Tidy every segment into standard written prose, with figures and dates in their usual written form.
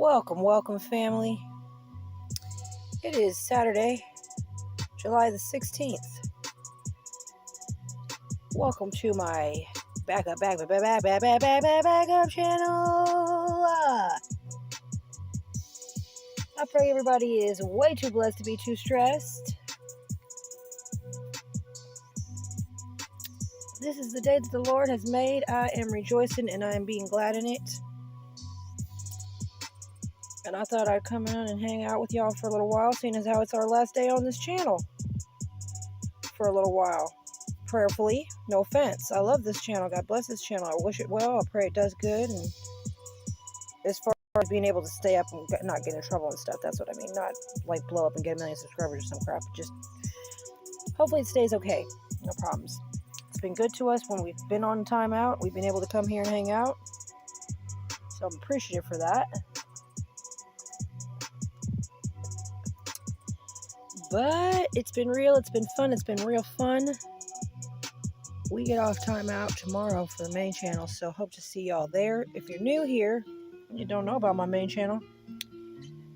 Welcome, family. It is Saturday, July the 16th. Welcome to my backup channel. I pray everybody is way too blessed to be too stressed. This is the day that the Lord has made. I am rejoicing and I am being glad in it. And I thought I'd come in and hang out with y'all for a little while, seeing as how it's our last day on this channel for a little while. Prayerfully, no offense. I love this channel. God bless this channel. I wish it well. I pray it does good. And as far as being able to stay up and not get in trouble and stuff, that's what I mean. Not like blow up and get a million subscribers or some crap. Just hopefully it stays okay. No problems. It's been good to us when we've been on timeout. We've been able to come here and hang out. So I'm appreciative for that. But it's been real. It's been fun. It's been real fun. We get off timeout tomorrow for the main channel, so hope to see y'all there. If you're new here and you don't know about my main channel,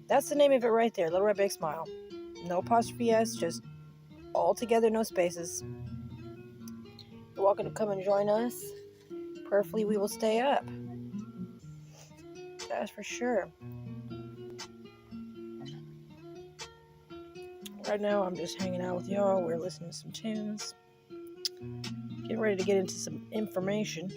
that's the name of it right there, LittleRedBigSmile. No apostrophe S, just all together, no spaces. You're welcome to come and join us. Prayerfully, we will stay up. That's for sure. Right now, I'm just hanging out with y'all. We're listening to some tunes. Getting ready to get into some information.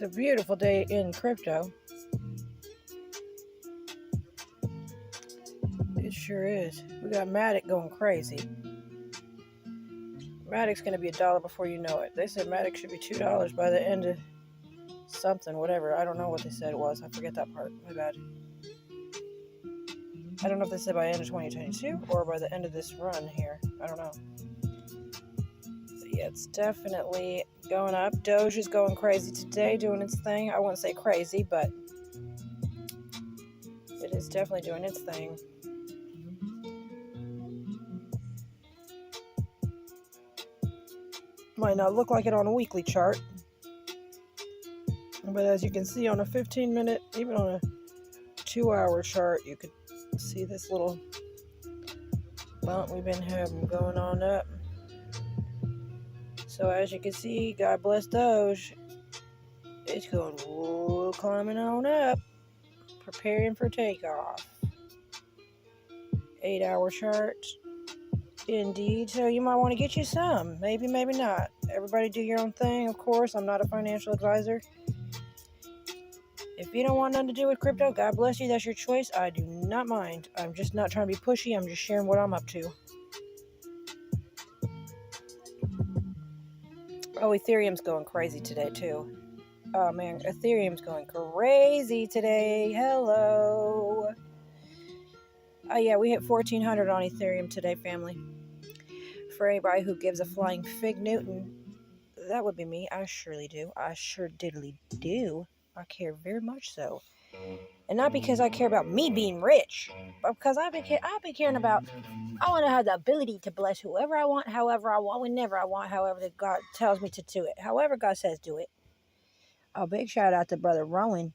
It's a beautiful day in crypto. It sure is. We got Matic going crazy. Matic's going to be $1 before you know it. They said Matic should be $2 by the end of something, whatever. I don't know what they said it was. I forget that part. My bad. I don't know if they said by the end of 2022 or by the end of this run here. I don't know. But yeah, it's definitely going up. Doge is going crazy today, doing its thing. I wouldn't say crazy, but it is definitely doing its thing. Might not look like it on a weekly chart, but as you can see on a 15-minute, even on a 2-hour chart, you could see this little bump we've been having going on up. So as you can see, God bless Doge, it's going climbing on up, preparing for takeoff. 8-hour chart. Indeed, so you might want to get you some. Maybe, maybe not. Everybody do your own thing, of course. I'm not a financial advisor. If you don't want nothing to do with crypto, God bless you. That's your choice. I do not mind. I'm just not trying to be pushy. I'm just sharing what I'm up to. Oh, Ethereum's going crazy today, too. Oh, man. Ethereum's going crazy today. Hello. Oh, yeah. We hit 1,400 on Ethereum today, family. For anybody who gives a flying fig Newton, that would be me. I surely do. I sure diddly do. I care very much so. And not because I care about me being rich, but because I've been caring about, I want to have the ability to bless whoever I want, however I want, whenever I want, however that God tells me to do it. However God says do it. A big shout out to Brother Rowan.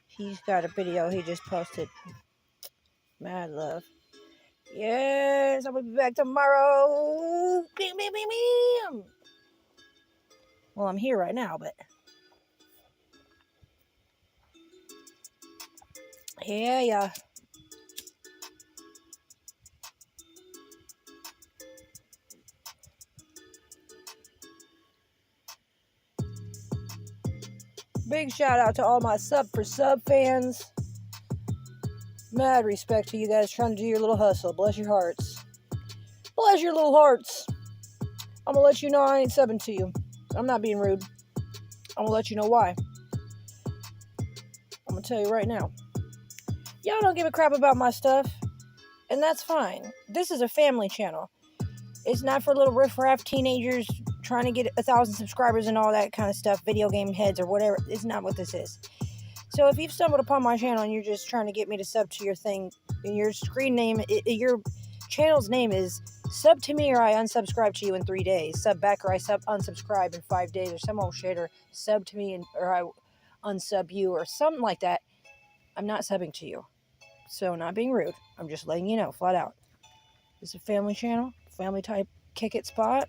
He's got a video he just posted. Mad love. Yes, I'm going to be back tomorrow. Bing, bing, bing, bing. Well, I'm here right now, but Yeah. Big shout out to all my sub for sub fans. Mad respect to you guys trying to do your little hustle. Bless your hearts. Bless your little hearts. I'm gonna let you know I ain't subbing to you. I'm not being rude. I'm gonna let you know why. I'm gonna tell you right now. Y'all don't give a crap about my stuff, and that's fine. This is a family channel. It's not for little riffraff teenagers trying to get 1,000 subscribers and all that kind of stuff, video game heads or whatever. It's not what this is. So if you've stumbled upon my channel and you're just trying to get me to sub to your thing, and your screen name, your channel's name is sub to me or I unsubscribe to you in 3 days, sub back or I unsubscribe in 5 days or some old shit, or sub to me or I unsub you or something like that, I'm not subbing to you. So not being rude, I'm just letting you know flat out. It's a family channel, family type kick it spot.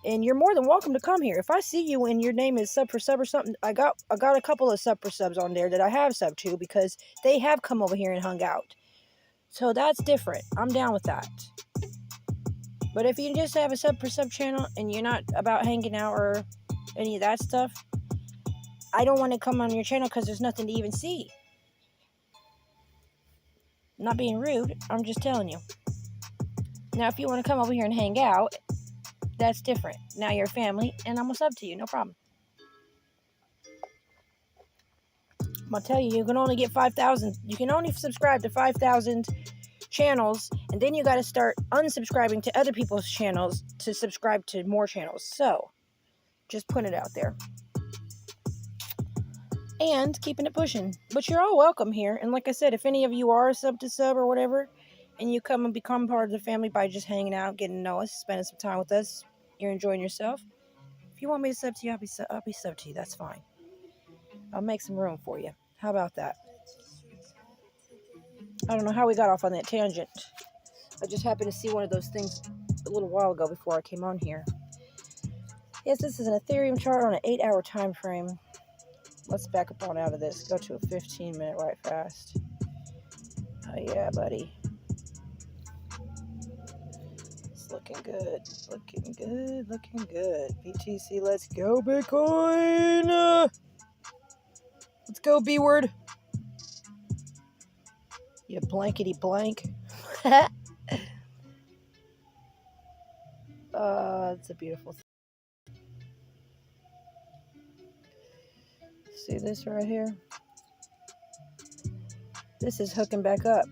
And you're more than welcome to come here. If I see you and your name is sub for sub or something, I got a couple of sub for subs on there that I have sub to because they have come over here and hung out. So that's different. I'm down with that. But if you just have a sub for sub channel and you're not about hanging out or any of that stuff, I don't want to come on your channel because there's nothing to even see. I'm not being rude. I'm just telling you. Now, if you want to come over here and hang out, that's different. Now you're family, and I'm going to sub to you. No problem. I'm going to tell you, you can only get 5,000. You can only subscribe to 5,000 channels, and then you got to start unsubscribing to other people's channels to subscribe to more channels. So, just putting it out there. And keeping it pushing. But you're all welcome here. And like I said, if any of you are sub to sub or whatever, and you come and become part of the family by just hanging out, getting to know us, spending some time with us, you're enjoying yourself. If you want me to sub to you, I'll be sub to you. That's fine. I'll make some room for you. How about that? I don't know how we got off on that tangent. I just happened to see one of those things a little while ago before I came on here. Yes, this is an Ethereum chart on an 8-hour time frame. Let's back up on out of this. Go to a 15-minute right fast. Oh yeah, buddy. It's looking good. Looking good. Looking good. BTC, let's go, Bitcoin! Let's go, B-word. You blankety blank. It's a beautiful thing. See this right here? This is hooking back up.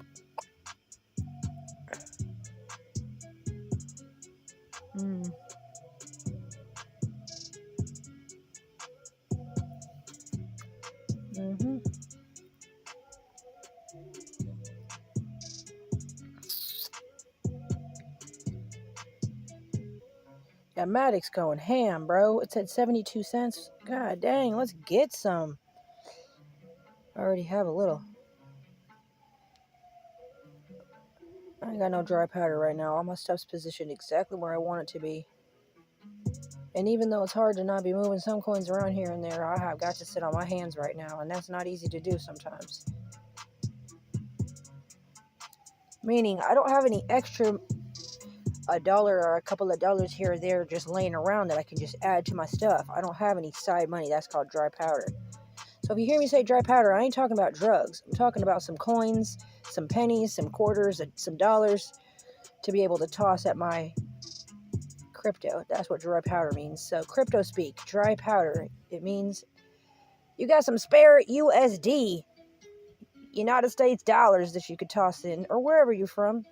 Yeah, Maddox going ham, bro. It's at 72 cents. God dang, let's get some. I already have a little. I ain't got no dry powder right now. All my stuff's positioned exactly where I want it to be. And even though it's hard to not be moving some coins around here and there, I have got to sit on my hands right now, and that's not easy to do sometimes. Meaning, I don't have any extra $1 or a couple of dollars here or there just laying around that I can just add to my stuff. I don't have any side money. That's called dry powder. So if you hear me say dry powder, I ain't talking about drugs. I'm talking about some coins, some pennies, some quarters, some dollars to be able to toss at my crypto. That's what dry powder means. So crypto speak, dry powder, it means you got some spare USD, United States dollars that you could toss in, or wherever you're from,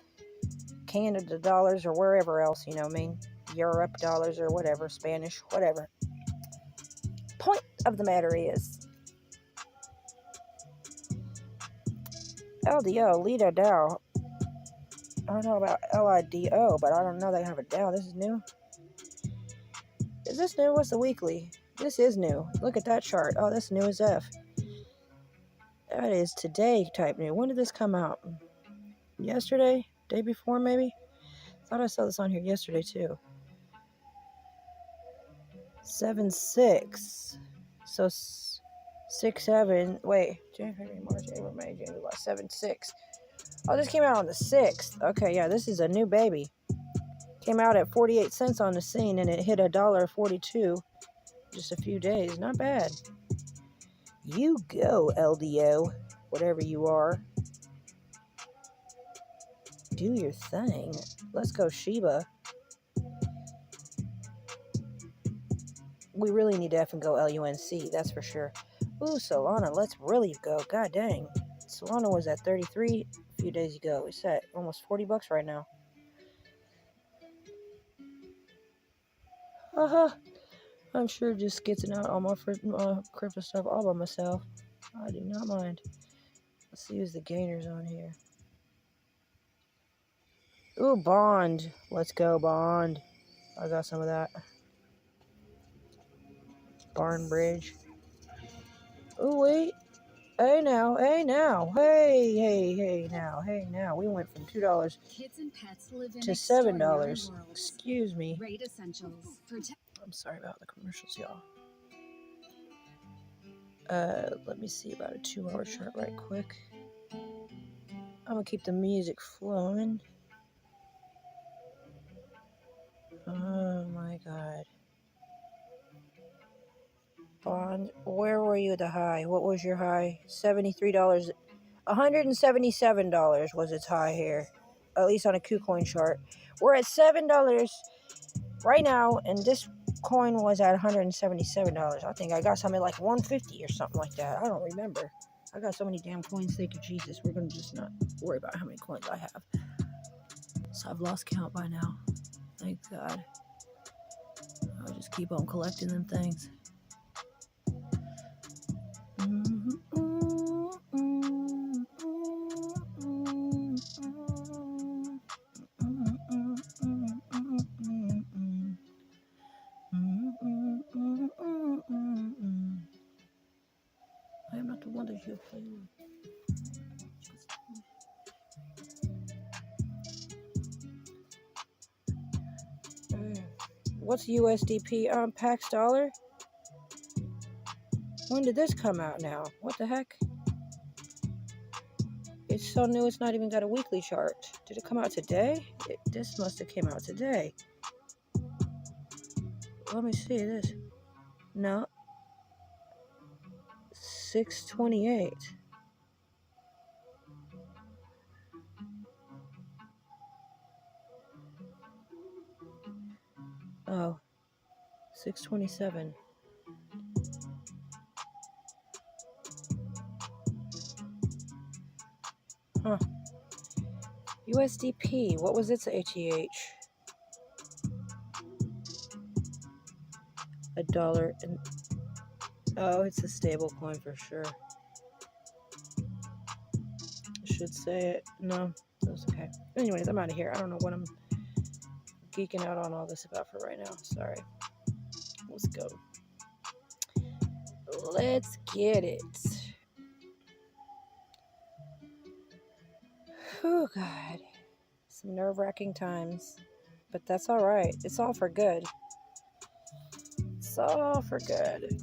Canada dollars or wherever else, you know what I mean, Europe dollars or whatever, Spanish, whatever. Point of the matter is, LDO, Lido DAO. I don't know about LIDO, but I don't know they have a DAO. This is new. Is this new? What's the weekly? This is new. Look at that chart. Oh, that's new as F. That is today type new. When did this come out? Yesterday? Day before, maybe? Thought I saw this on here yesterday, too. 7/6. So, 6, 7. Wait, January, March, April, May, June, July. 7, 6. Oh, this came out on the 6th. Okay, yeah, this is a new baby. Came out at 48 cents on the scene, and it hit $1.42 just a few days. Not bad. You go, LDO, whatever you are. Do your thing. Let's go, Sheba. We really need to effing go LUNC, that's for sure. Ooh, Solana, let's really go. God dang. Solana was at 33 a few days ago. It's at almost $40 right now. Haha. I'm sure just getting out all my crypto stuff all by myself. I do not mind. Let's see who's the gainers on here. Ooh, Bond. Let's go, Bond. I got some of that. Barn Bridge. Ooh, wait. Hey now, hey now, hey now. We went from $2 to $7. Excuse me. I'm sorry about the commercials, y'all. Let me see about a 2-hour chart right quick. I'm gonna keep the music flowing. Oh my God. Bond, where were you at the high? What was your high? $73. $177 was its high here, at least on a KuCoin chart. We're at $7 right now, and this coin was at $177. I think I got something like $150 or something like that. I don't remember. I got so many damn coins. Thank you, Jesus. We're gonna just not worry about how many coins I have. So I've lost count by now. Thank God. I'll just keep on collecting them things. I am not the one that you play with. What's USDP Pax dollar? When did this come out now? What the heck? It's so new it's not even got a weekly chart. Did it come out today? This must have came out today. Let me see this. No. 628. Oh. 627. Huh. USDP. What was its ATH? $1 and oh, it's a stable coin for sure. I should say it. No, that's okay. Anyways, I'm out of here. I don't know what I'm geeking out on all this about for right now. Sorry. Let's go. Let's get it. Oh God. Some nerve-wracking times. But that's all right. It's all for good. It's all for good.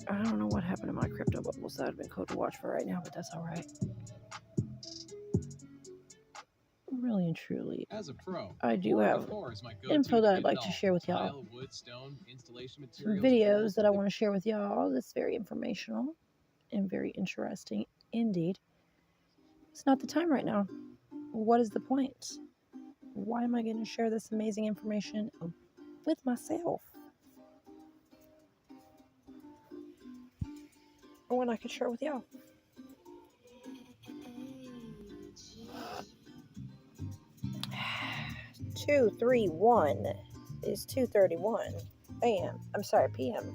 I don't know what happened to my crypto bubbles. That would have been cool to watch for right now, but that's all right. Really and truly, as a pro, I do have info that I'd like to share with y'all. Some videos that I want to share with y'all that's very informational and very interesting indeed. It's not the time right now. What is the point? Why am I going to share this amazing information with myself when I could share it with y'all? 231 is 2:31 a.m. I'm sorry, p.m.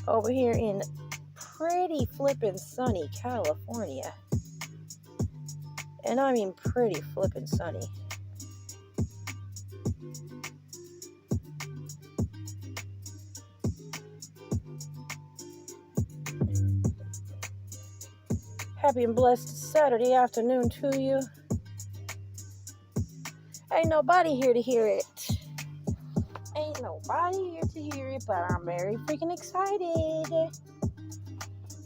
Over here in pretty flippin' sunny California. And I mean pretty flippin' sunny. Happy and blessed Saturday afternoon to you. Ain't nobody here to hear it. Ain't nobody here to hear it, but I'm very freaking excited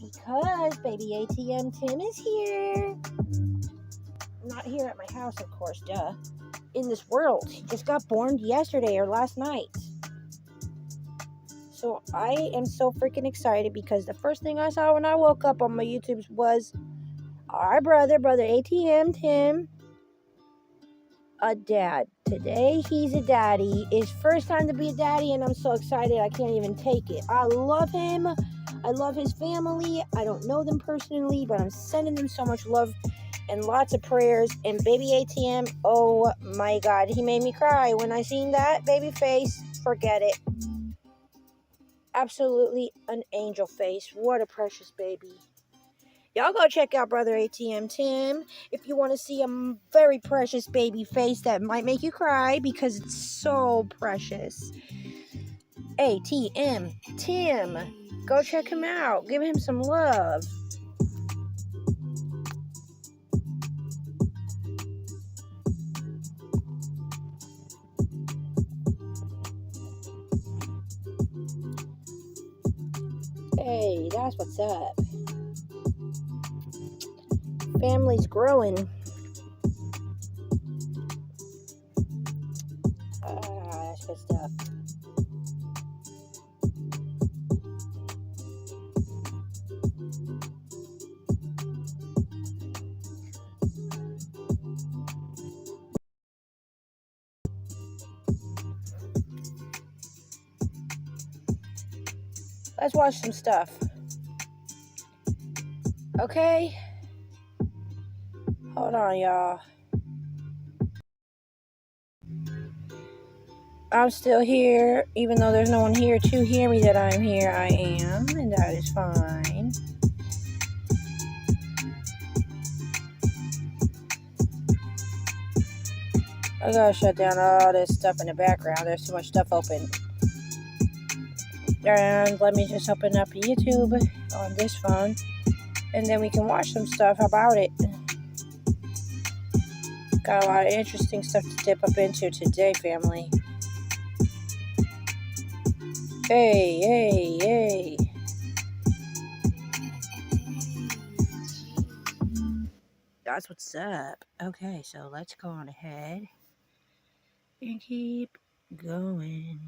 because baby ATM Tim is here. Not here at my house, of course, duh. In this world. He just got born yesterday or last night. So I am so freaking excited because the first thing I saw when I woke up on my YouTubes was our brother ATM Tim, a dad. Today he's a daddy. It's first time to be a daddy and I'm so excited I can't even take it. I love him. I love his family. I don't know them personally, but I'm sending them so much love and lots of prayers. And baby ATM, oh my God, he made me cry when I seen that baby face. Forget it. Absolutely an angel face. What a precious baby. Y'all go check out brother ATM Tim if you want to see a very precious baby face that might make you cry because it's so precious. ATM Tim. Go check him out. Give him some love. Hey, that's what's up. Family's growing. That's good stuff. Let's watch some stuff. Okay? Hold on, y'all. I'm still here, even though there's no one here to hear me that I'm here. I am, and that is fine. I gotta shut down all this stuff in the background. There's too much stuff open. And let me just open up YouTube on this phone, and then we can watch some stuff about it. Got a lot of interesting stuff to dip up into today, family. Hey. That's what's up. Okay, so let's go on ahead and keep going.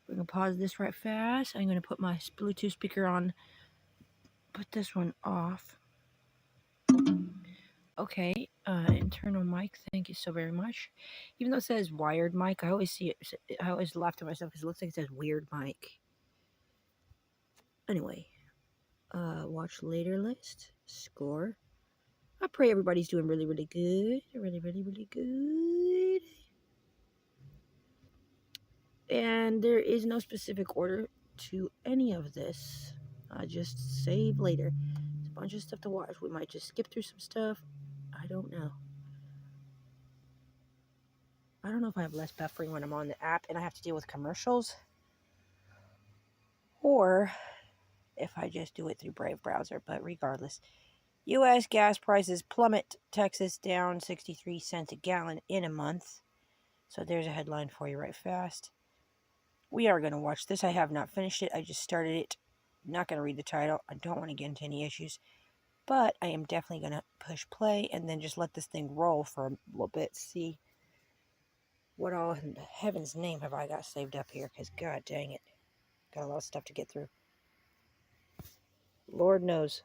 We're going to pause this right fast. I'm going to put my Bluetooth speaker on. Put this one off. Okay, internal mic. Thank you so very much. Even though it says wired mic, I always see it. I always laugh to myself because it looks like it says weird mic. Anyway, watch later list. Score. I pray everybody's doing really, really good. Really good. And there is no specific order to any of this. I just save later. It's a bunch of stuff to watch. We might just skip through some stuff. I don't know. I don't know if I have less buffering when I'm on the app and I have to deal with commercials, or if I just do it through Brave browser. But regardless, U.S. gas prices plummet. Texas down 63 cents a gallon in a month. So there's a headline for you right fast. We are going to watch this. I have not finished it. I just started it. Not going to read the title. I don't want to get into any issues. But I am definitely going to push play and then just let this thing roll for a little bit. See what all in heaven's name have I got saved up here. Because god dang it. Got a lot of stuff to get through. Lord knows.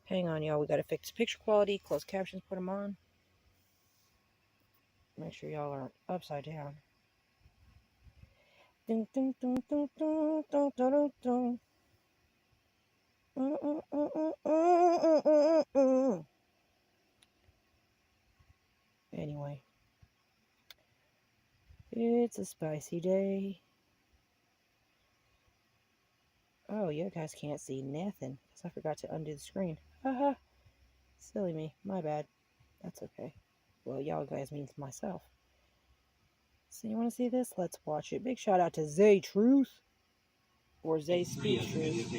Hang on, y'all. We got to fix picture quality. Closed captions. Put them on. Make sure y'all aren't upside down. Dun, dun, dun, dun, dun, dun, dun, dun. Anyway, it's a spicy day. Oh, you guys can't see nothing because I forgot to undo the screen. Haha, silly me. My bad. That's okay. Well, y'all guys means myself. So you want to see this? Let's watch it. Big shout out to Zay Truth or Zay Speak Truth.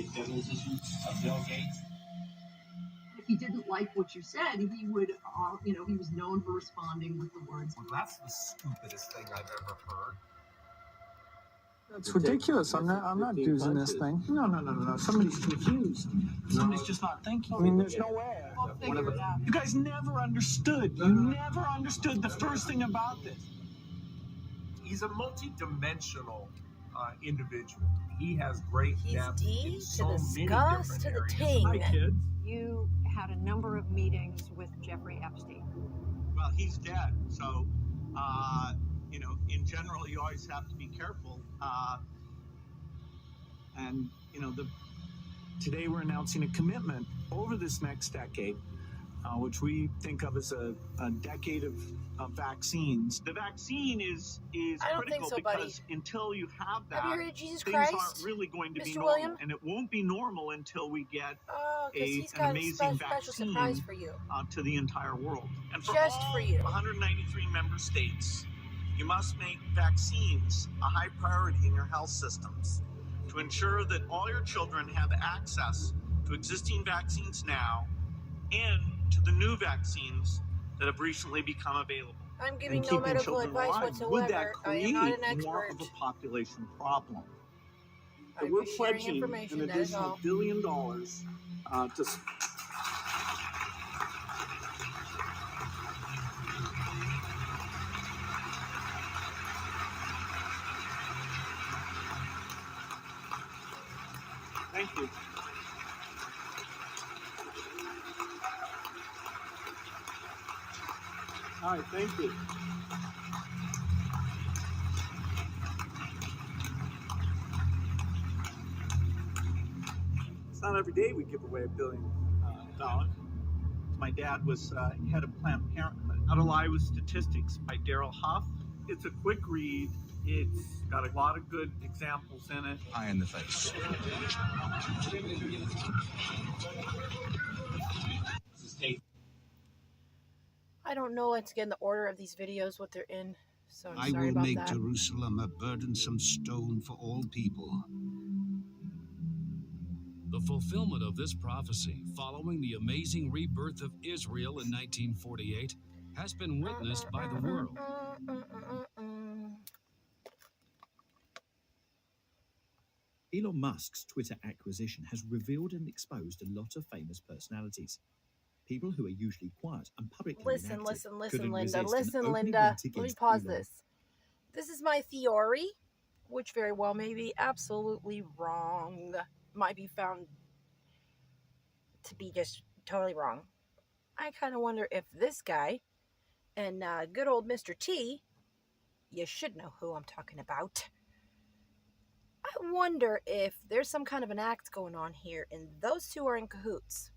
If he didn't like what you said, he would, he was known for responding with the words. Well, that's the stupidest thing I've ever heard. It's ridiculous. I'm not using this thing. No. Somebody's confused. Somebody's just not thinking. I mean, there's no way. We'll figure it out. You guys never understood. You never understood the first thing about this. He's a multi-dimensional individual. He has great depth in so many different areas. Hi, kids. You had a number of meetings with Jeffrey Epstein. Well, he's dead, so in general, you always have to be careful. Today we're announcing a commitment over this next decade, which we think of as a decade of vaccines. The vaccine is I don't think critical so, buddy. because until you have that, Have you heard of Jesus things Christ, aren't really going to be Mr. normal, William? and it won't be normal until we get Oh, because he's an got a amazing special vaccine surprise for you. To the entire world. And for Just all for you. 193 member states, you must make vaccines a high priority in your health systems to ensure that all your children have access to existing vaccines now and to the new vaccines that have recently become available. I'm giving And no keeping medical children advice alive. Would that whatsoever. I am create not an more expert. of a population problem? So I'm we're just sharing pledging information, an that is additional all. $1 billion to. Thank you. All right, thank you. It's not every day we give away $1 billion. My dad was head of Planned Parenthood. How to Lie with Statistics by Daryl Huff. It's a quick read. It's got a lot of good examples in it. Eye in the face. I don't know what's in the order of these videos, what they're in, so I'm I sorry will about make that. Jerusalem a burdensome stone for all people. The fulfillment of this prophecy, following the amazing rebirth of Israel in 1948, has been witnessed by the world. Elon Musk's Twitter acquisition has revealed and exposed a lot of famous personalities. People who are usually quiet and publicly Listen, inactive listen, couldn't Linda. resist Listen, an opening Linda. rant Let me against pause Elon. this. This is my theory, which very well may be absolutely wrong. Might be found to be just totally wrong. I kind of wonder if this guy and good old Mr. T, you should know who I'm talking about. I wonder if there's some kind of an act going on here and those two are in cahoots.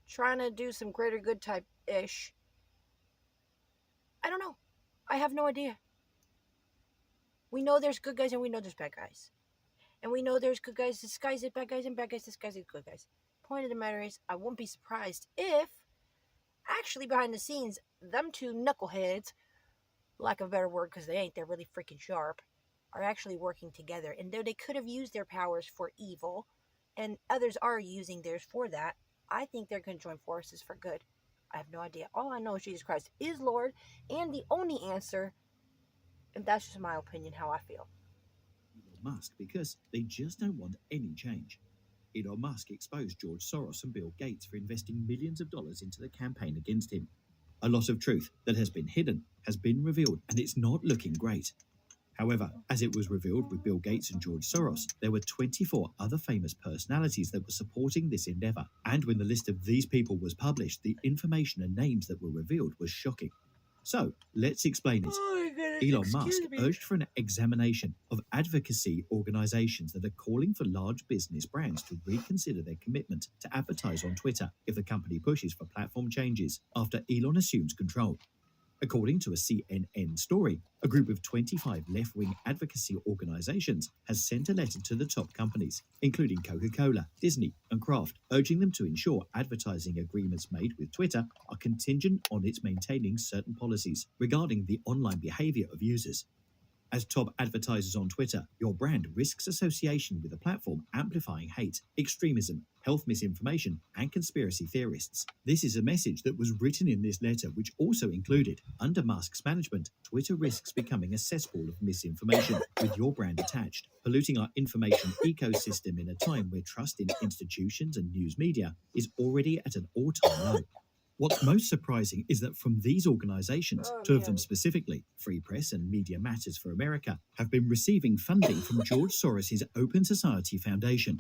Trying to do some greater good type-ish. I don't know. I have no idea. We know there's good guys and we know there's bad guys. And we know there's good guys disguised as bad guys and bad guys disguised as good guys. Point of the matter is, I won't be surprised if, actually behind the scenes, them two knuckleheads, lack of a better word because they ain't, they're really freaking sharp, are actually working together. And though they could have used their powers for evil, and others are using theirs for that, I think they're going to join forces for good. I have no idea. All I know is Jesus Christ is Lord and the only answer, and that's just my opinion, how I feel. Elon Musk because they just don't want any change. Elon Musk exposed George Soros and Bill Gates for investing millions of dollars into the campaign against him. A lot of truth that has been hidden has been revealed, and it's not looking great. However, as it was revealed with Bill Gates and George Soros, there were 24 other famous personalities that were supporting this endeavor. And when the list of these people was published, the information and names that were revealed was shocking. So, let's explain it. Elon Musk urged for an examination of advocacy organizations that are calling for large business brands to reconsider their commitment to advertise on Twitter if the company pushes for platform changes after Elon assumes control. According to a CNN story, a group of 25 left-wing advocacy organizations has sent a letter to the top companies, including Coca-Cola, Disney, and Kraft, urging them to ensure advertising agreements made with Twitter are contingent on its maintaining certain policies regarding the online behavior of users. As top advertisers on Twitter, your brand risks association with a platform amplifying hate, extremism, health misinformation, and conspiracy theorists. This is a message that was written in this letter, which also included, under Musk's management, Twitter risks becoming a cesspool of misinformation with your brand attached, polluting our information ecosystem in a time where trust in institutions and news media is already at an all-time low. What's most surprising is that from these organizations, two of them specifically, Free Press and Media Matters for America, have been receiving funding from George Soros' Open Society Foundation.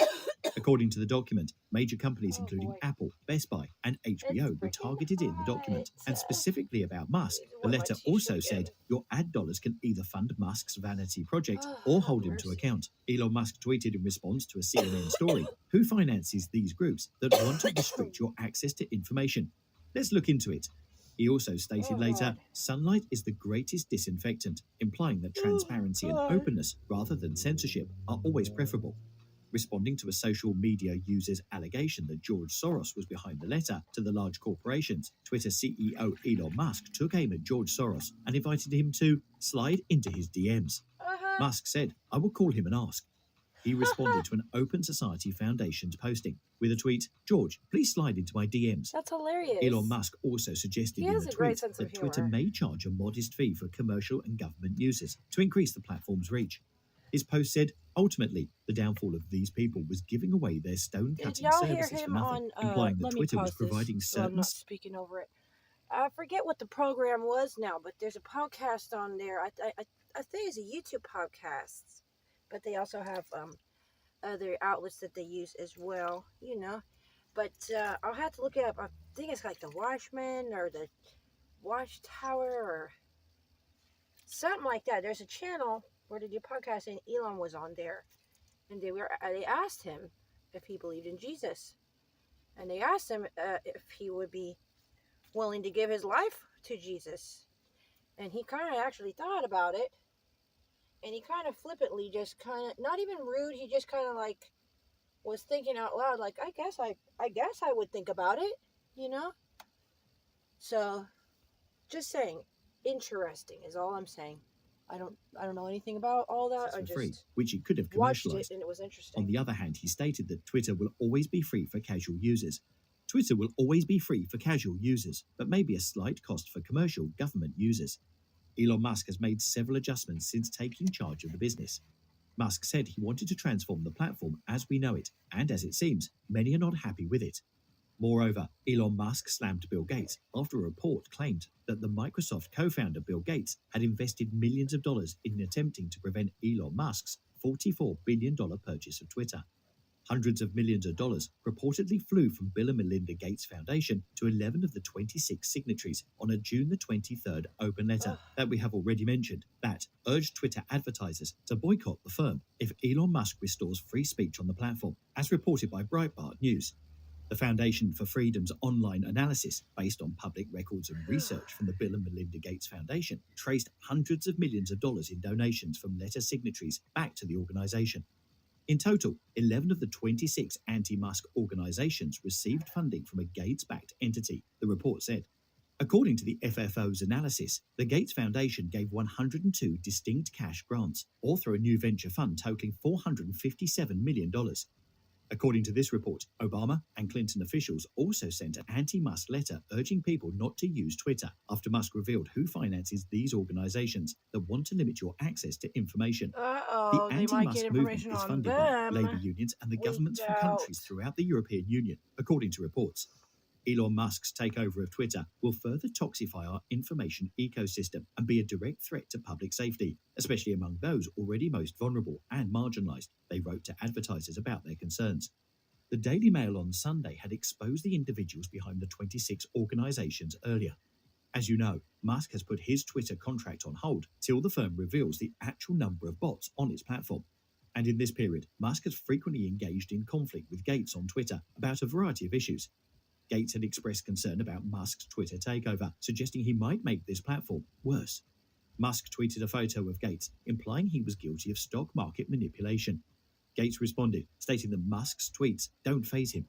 According to the document, major companies including Apple, Best Buy, and HBO were targeted in the document. And specifically about Musk, the letter also said your ad dollars can either fund Musk's vanity project or hold him to account. Elon Musk tweeted in response to a CNN story, "Who finances these groups that want to restrict your access to information? Let's look into it." He also stated later, "Sunlight is the greatest disinfectant," implying that transparency and openness, rather than censorship, are always preferable. Responding to a social media user's allegation that George Soros was behind the letter to the large corporations, Twitter CEO Elon Musk took aim at George Soros and invited him to slide into his DMs. Musk said, "I will call him and ask." He responded to an Open Society Foundation's posting with a tweet, "George, please slide into my DMs." That's hilarious. Elon Musk also suggested in a tweet that Twitter may charge a modest fee for commercial and government users to increase the platform's reach. His post said, "Ultimately, the downfall of these people was giving away their stone-cutting services for nothing," implying that Twitter was providing certain... I'm not speaking over it. I forget what the program was now, but there's a podcast on there. I think it's a YouTube podcast. But they also have other outlets that they use as well, you know. But I'll have to look it up. I think it's like the Watchman or the Watchtower or something like that. There's a channel where they do podcasts, and Elon was on there, and they asked him if he believed in Jesus, and they asked him if he would be willing to give his life to Jesus, and he kind of actually thought about it. And he kind of flippantly, just kind of, not even rude, he just kind of like was thinking out loud, like, I guess I would think about it, you know? So, just saying, interesting is all I'm saying. I don't know anything about all that. I just free, which he could have watched commercialized. it and it was interesting. On the other hand, he stated that Twitter will always be free for casual users. Twitter will always be free for casual users, but may be a slight cost for commercial government users. Elon Musk has made several adjustments since taking charge of the business. Musk said he wanted to transform the platform as we know it, and as it seems, many are not happy with it. Moreover, Elon Musk slammed Bill Gates after a report claimed that the Microsoft co-founder Bill Gates had invested millions of dollars in attempting to prevent Elon Musk's $44 billion purchase of Twitter. Hundreds of millions of dollars reportedly flew from Bill and Melinda Gates Foundation to 11 of the 26 signatories on a June the 23rd open letter that we have already mentioned that urged Twitter advertisers to boycott the firm if Elon Musk restores free speech on the platform, as reported by Breitbart News. The Foundation for Freedom's online analysis, based on public records and research from the Bill and Melinda Gates Foundation, traced hundreds of millions of dollars in donations from letter signatories back to the organization. In total, 11 of the 26 anti-Musk organizations received funding from a Gates-backed entity, the report said. According to the FFO's analysis, the Gates Foundation gave 102 distinct cash grants, all through a new venture fund totaling $457 million. According to this report, Obama and Clinton officials also sent an anti-Musk letter urging people not to use Twitter after Musk revealed who finances these organizations that want to limit your access to information. The anti-Musk movement is funded by labor unions and the governments from countries throughout the European Union, according to reports. Elon Musk's takeover of Twitter will further toxify our information ecosystem and be a direct threat to public safety, especially among those already most vulnerable and marginalized, they wrote to advertisers about their concerns. The Daily Mail on Sunday had exposed the individuals behind the 26 organizations earlier. As you know, Musk has put his Twitter contract on hold till the firm reveals the actual number of bots on its platform. And in this period, Musk has frequently engaged in conflict with Gates on Twitter about a variety of issues. Gates had expressed concern about Musk's Twitter takeover, suggesting he might make this platform worse. Musk tweeted a photo of Gates, implying he was guilty of stock market manipulation. Gates responded, stating that Musk's tweets don't faze him.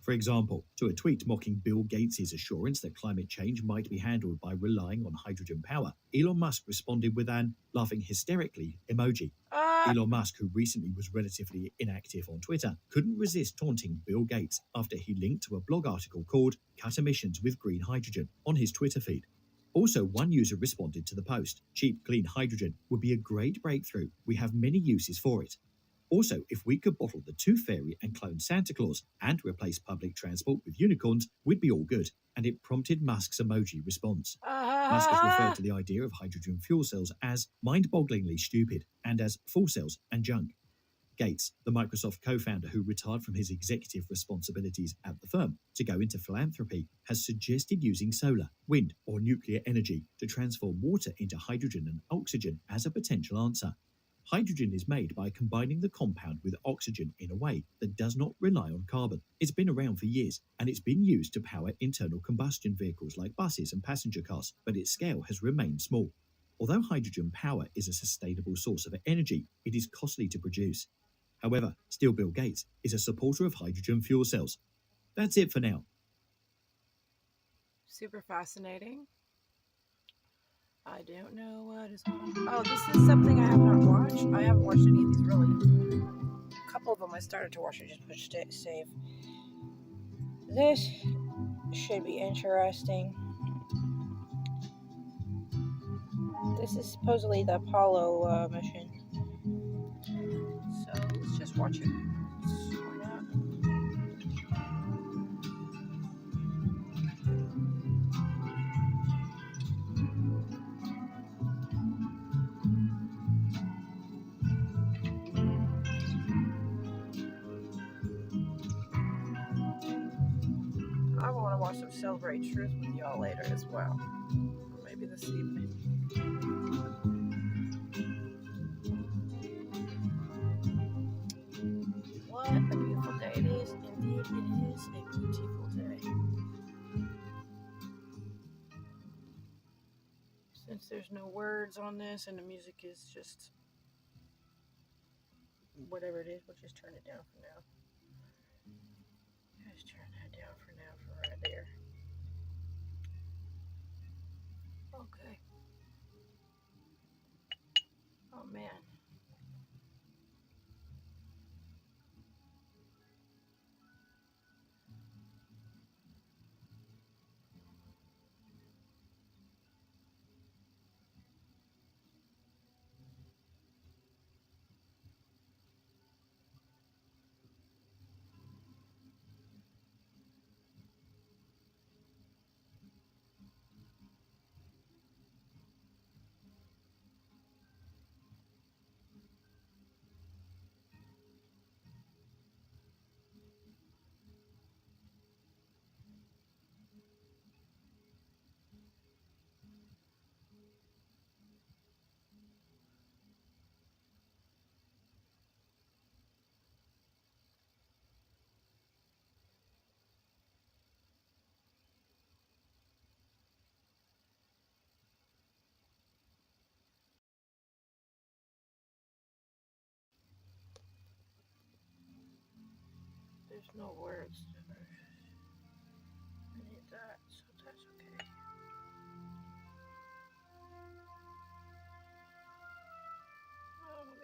For example, to a tweet mocking Bill Gates' assurance that climate change might be handled by relying on hydrogen power, Elon Musk responded with an laughing hysterically emoji. Elon Musk, who recently was relatively inactive on Twitter, couldn't resist taunting Bill Gates after he linked to a blog article called Cut Emissions with Green Hydrogen on his Twitter feed. Also, one user responded to the post, cheap clean hydrogen would be a great breakthrough. We have many uses for it. Also, if we could bottle the Tooth Fairy and clone Santa Claus and replace public transport with unicorns, we'd be all good. And it prompted Musk's emoji response. Musk has referred to the idea of hydrogen fuel cells as mind-bogglingly stupid and as full cells and junk. Gates, the Microsoft co-founder who retired from his executive responsibilities at the firm to go into philanthropy, has suggested using solar, wind, or nuclear energy to transform water into hydrogen and oxygen as a potential answer. Hydrogen is made by combining the compound with oxygen in a way that does not rely on carbon. It's been around for years, and it's been used to power internal combustion vehicles like buses and passenger cars, but its scale has remained small. Although hydrogen power is a sustainable source of energy, it is costly to produce. However, still Bill Gates is a supporter of hydrogen fuel cells. That's it for now. Super fascinating. I don't know what is going on. Oh, this is something I have not watched. I haven't watched any of these really. A couple of them I started to watch. I just pushed save. This should be interesting. This is supposedly the Apollo mission. So let's just watch it. Why not? I want to watch some Celebrate Truth with y'all later as well. Or maybe this evening. What a beautiful day it is. Indeed, it is a beautiful day. Since there's no words on this and the music is just whatever it is, we'll just turn it down for now. Just turn that down for now for right there. Okay. Oh man. There's no words. I need that, so that's okay. Oh man.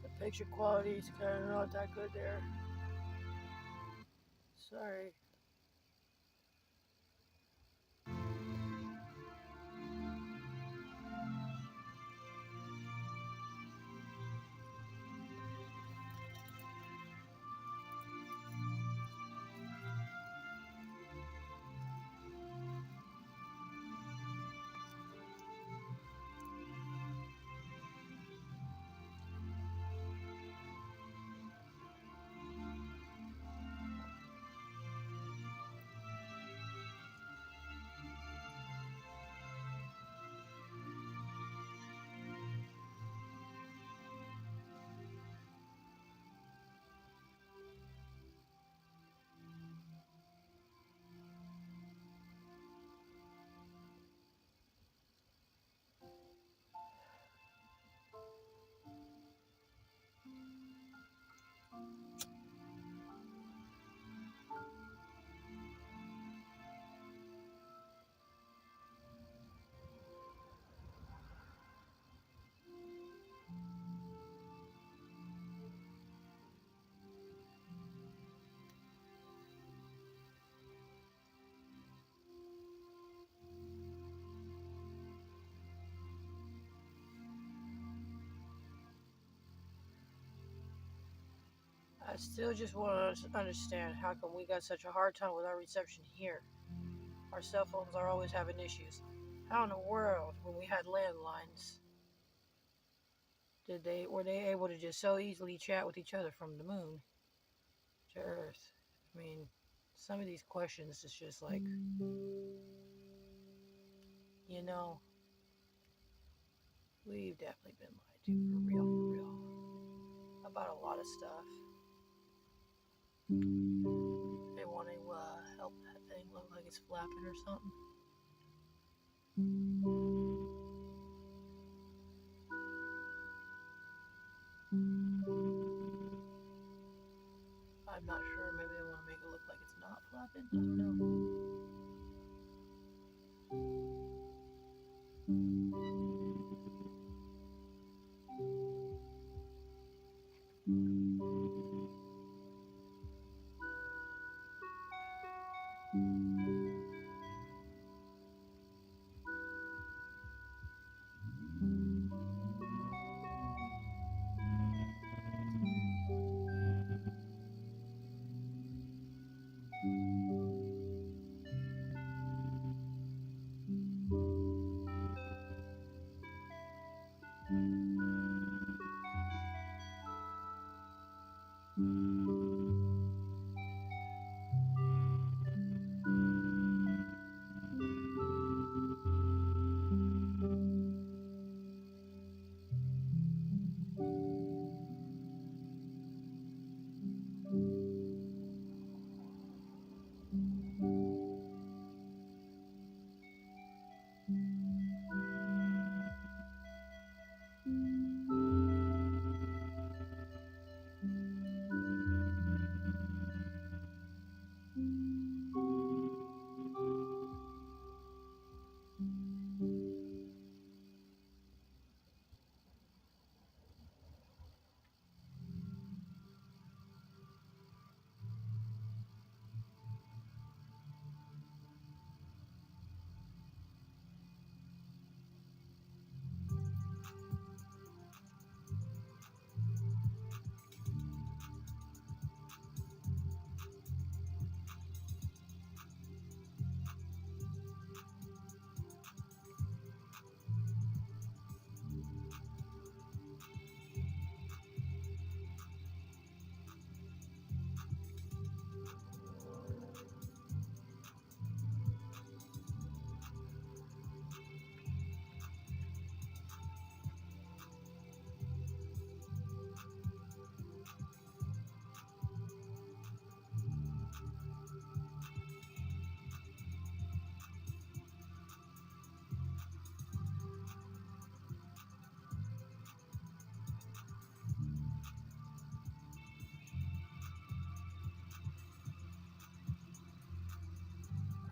The picture quality is kind of not that good there. Sorry. still just want to understand how come we got such a hard time with our reception here. Our cell phones are always having issues. How in the world, when we had landlines, were they able to just so easily chat with each other from the moon to Earth? I mean, some of these questions is just like, you know, we've definitely been lied to, for real, about a lot of stuff. They want to help that thing look like it's flapping or something. I'm not sure. Maybe they want to make it look like it's not flapping. I don't know.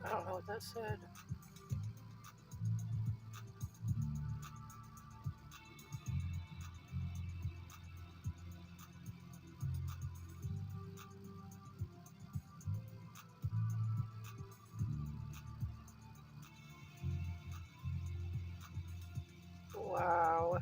I don't know what that said. Wow.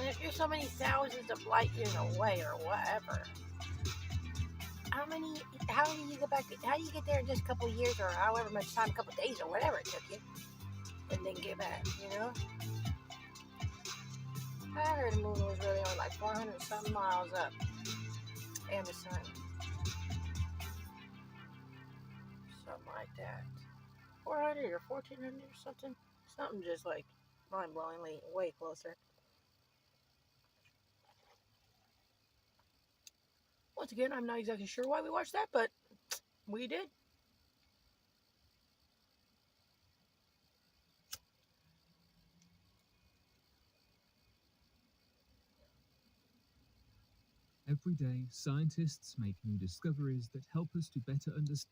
if you're so many thousands of light years away or whatever, how do you go back? How do you get there in just a couple of years or however much time, a couple of days or whatever it took you, and then get back, you know? I heard the moon was really only like 400 something miles up, and the sun. Something like that. 400 or 1400 or something. Something just like mind-blowingly way closer. Once again, I'm not exactly sure why we watched that, but we did. Every day, scientists make new discoveries that help us to better understand.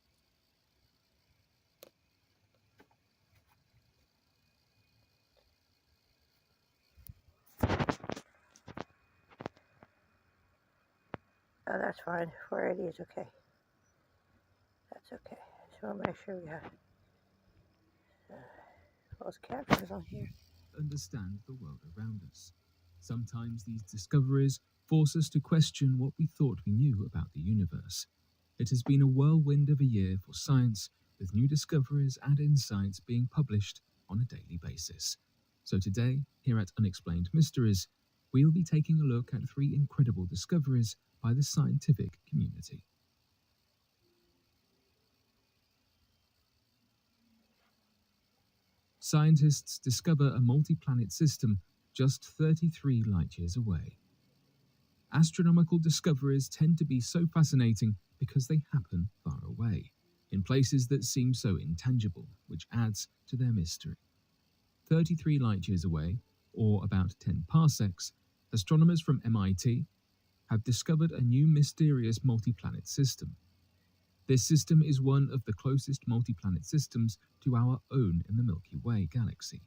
Oh, that's fine. 480 is okay. That's okay. Just want to make sure we have closed captions on here. Understand the world around us. Sometimes these discoveries force us to question what we thought we knew about the universe. It has been a whirlwind of a year for science, with new discoveries and insights being published on a daily basis. So today, here at Unexplained Mysteries, we'll be taking a look at 3 incredible discoveries by the scientific community. Scientists discover a multi-planet system just 33 light-years away. Astronomical discoveries tend to be so fascinating because they happen far away, in places that seem so intangible, which adds to their mystery. 33 light-years away, or about 10 parsecs, astronomers from MIT have discovered a new mysterious multi-planet system. This system is one of the closest multi-planet systems to our own in the Milky Way galaxy.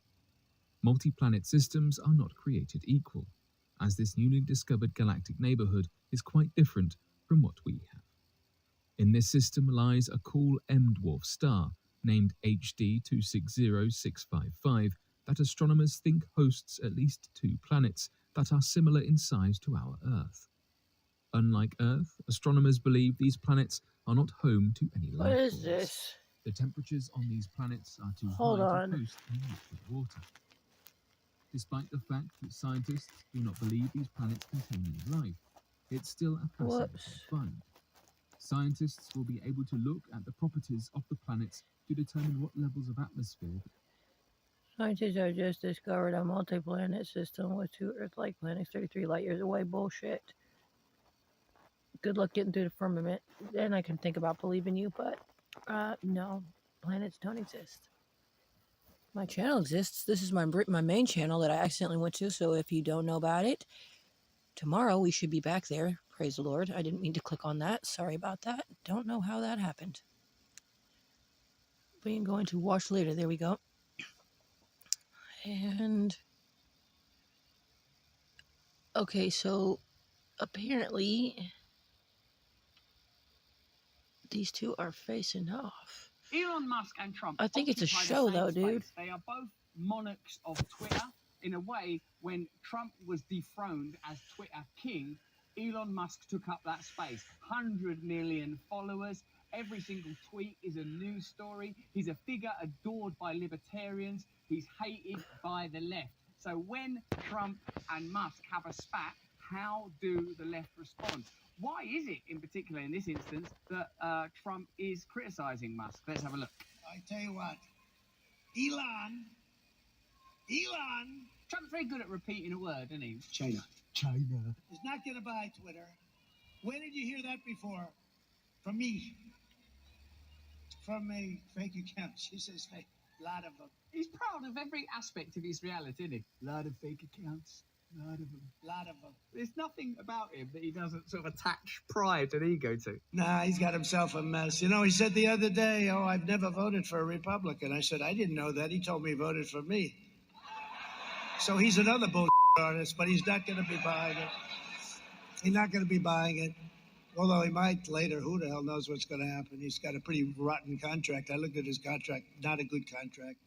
Multi-planet systems are not created equal, as this newly discovered galactic neighborhood is quite different from what we have. In this system lies a cool M-dwarf star named HD 260655 that astronomers think hosts at least 2 planets that are similar in size to our Earth. Unlike Earth, astronomers believe these planets are not home to any life forms. What is this? The temperatures on these planets are too Hold high on. to host any liquid water. Despite the fact that scientists do not believe these planets contain any life, it's still a fascinating find. Scientists will be able to look at the properties of the planets to determine what levels of atmosphere. Scientists have just discovered a multi-planet system with 2 Earth-like planets 33 light-years away. Bullshit. Good luck getting through the firmament. Then I can think about believing you, but no, planets don't exist. My channel exists. This is my main channel that I accidentally went to, so if you don't know about it, tomorrow we should be back there. Praise the Lord. I didn't mean to click on that. Sorry about that. Don't know how that happened. We can go into watch later. There we go. And okay, so apparently these two are facing off. Elon Musk and Trump. I think it's a show though, dude. They are both monarchs of Twitter. In a way, when Trump was dethroned as Twitter king, Elon Musk took up that space. 100 million followers. Every single tweet is a news story. He's a figure adored by libertarians. He's hated by the left. So when Trump and Musk have a spat, how do the left respond? Why is it, in particular in this instance, that Trump is criticizing Musk? Let's have a look. I tell you what, Elon, Trump's very good at repeating a word, isn't he? China China. is not going to buy Twitter. When did you hear that before? From me. From a fake account. She says, hey, a lot of them. He's proud of every aspect of his reality, isn't he? A lot of fake accounts. A lot of them. There's nothing about him that he doesn't sort of attach pride and ego to. Nah, he's got himself a mess. You know, he said the other day, oh, I've never voted for a Republican. I said, I didn't know that. He told me he voted for me. So he's another bullshit artist, but he's not going to be buying it. He's not going to be buying it. Although he might later, who the hell knows what's going to happen? He's got a pretty rotten contract. I looked at his contract, not a good contract.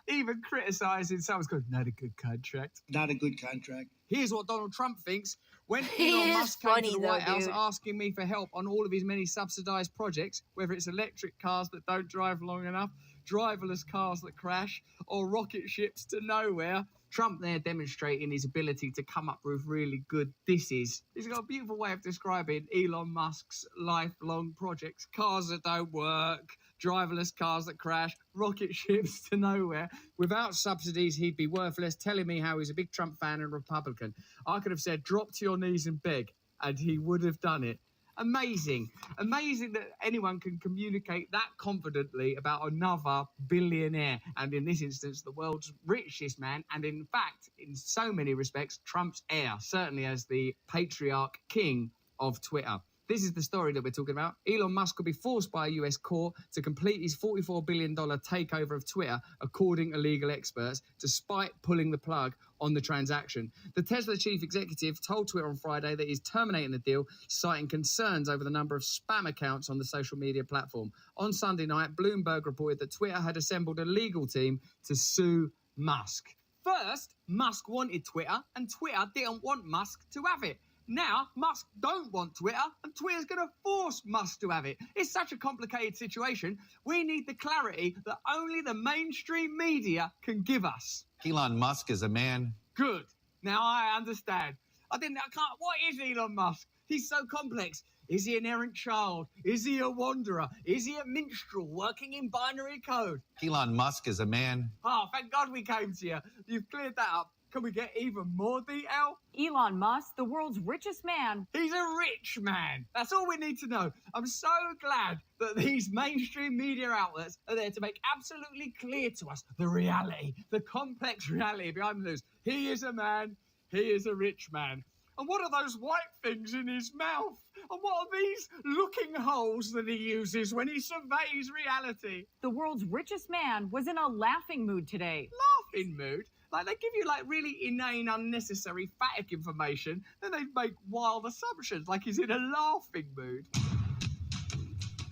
Even criticising someone's going, not a good contract. Not a good contract. Here's what Donald Trump thinks. When He Elon is Musk came funny, to the though, White House dude. asking me for help on all of his many subsidised projects, whether it's electric cars that don't drive long enough, driverless cars that crash, or rocket ships to nowhere, Trump there demonstrating his ability to come up with really good disses. He's got a beautiful way of describing Elon Musk's lifelong projects. Cars that don't work, driverless cars that crash, rocket ships to nowhere. Without subsidies, he'd be worthless, telling me how he's a big Trump fan and Republican. I could have said, drop to your knees and beg, and he would have done it. Amazing. Amazing that anyone can communicate that confidently about another billionaire, and in this instance, the world's richest man, and in fact, in so many respects, Trump's heir, certainly as the patriarch king of Twitter. This is the story that we're talking about. Elon Musk could be forced by a US court to complete his $44 billion takeover of Twitter, according to legal experts, despite pulling the plug on the transaction. The Tesla chief executive told Twitter on Friday that he's terminating the deal, citing concerns over the number of spam accounts on the social media platform. On Sunday night, Bloomberg reported that Twitter had assembled a legal team to sue Musk. First, Musk wanted Twitter, and Twitter didn't want Musk to have it. Now, Musk don't want Twitter, and Twitter's going to force Musk to have it. It's such a complicated situation. We need the clarity that only the mainstream media can give us. Elon Musk is a man. Good. Now I understand. What is Elon Musk? He's so complex. Is he an errant child? Is he a wanderer? Is he a minstrel working in binary code? Elon Musk is a man. Oh, thank God we came to you. You've cleared that up. Can we get even more detail? Elon Musk, the world's richest man. He's a rich man. That's all we need to know. I'm so glad that these mainstream media outlets are there to make absolutely clear to us the reality, the complex reality behind the news. He is a man. He is a rich man. And what are those white things in his mouth? And what are these looking holes that he uses when he surveys reality? The world's richest man was in a laughing mood today. Laughing mood? Like, they give you, like, really inane, unnecessary, phatic information, then they make wild assumptions, like he's in a laughing mood.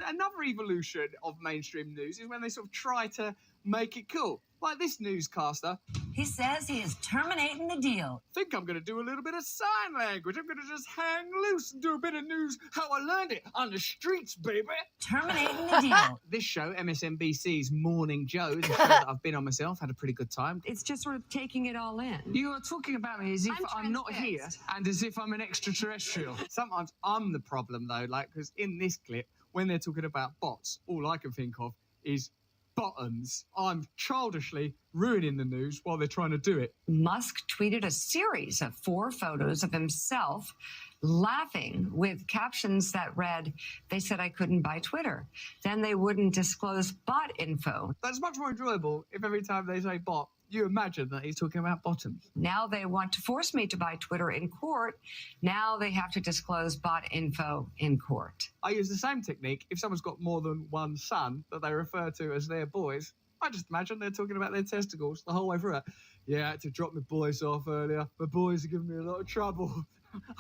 Another evolution of mainstream news is when they sort of try to make it cool. Like this newscaster. He says he is terminating the deal. Think I'm going to do a little bit of sign language. I'm going to just hang loose and do a bit of news how I learned it on the streets, baby. Terminating the deal. This show, MSNBC's Morning Joe, the show that I've been on myself, had a pretty good time. It's just sort of taking it all in. You are talking about me as if I'm not here and as if I'm an extraterrestrial. Sometimes I'm the problem, though, like, because in this clip, when they're talking about bots, all I can think of is bottoms. I'm childishly ruining the news while they're trying to do it. Musk tweeted a series of 4 photos of himself laughing with captions that read, "They said I couldn't buy Twitter. Then they wouldn't disclose bot info." That's much more enjoyable if every time they say bot, you imagine that he's talking about bottoms. Now they want to force me to buy Twitter in court. Now they have to disclose bot info in court. I use the same technique if someone's got more than one son that they refer to as their boys. I just imagine they're talking about their testicles the whole way through it. Yeah, I had to drop my boys off earlier. My boys are giving me a lot of trouble.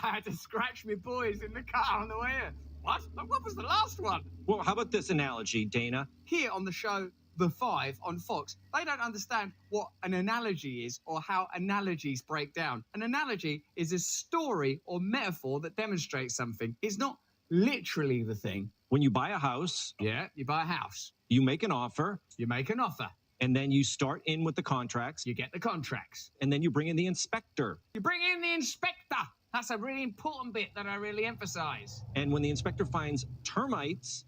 I had to scratch my boys in the car on the way in. What? What was the last one? Well, how about this analogy, Dana? Here on the show The Five on Fox, they don't understand what an analogy is or how analogies break down. An analogy is a story or metaphor that demonstrates something. It's not literally the thing. When you buy a house, yeah, you buy a house. You make an offer. You make an offer. And then you start in with the contracts. You get the contracts. And then you bring in the inspector. You bring in the inspector. That's a really important bit that I really emphasize. And when the inspector finds termites,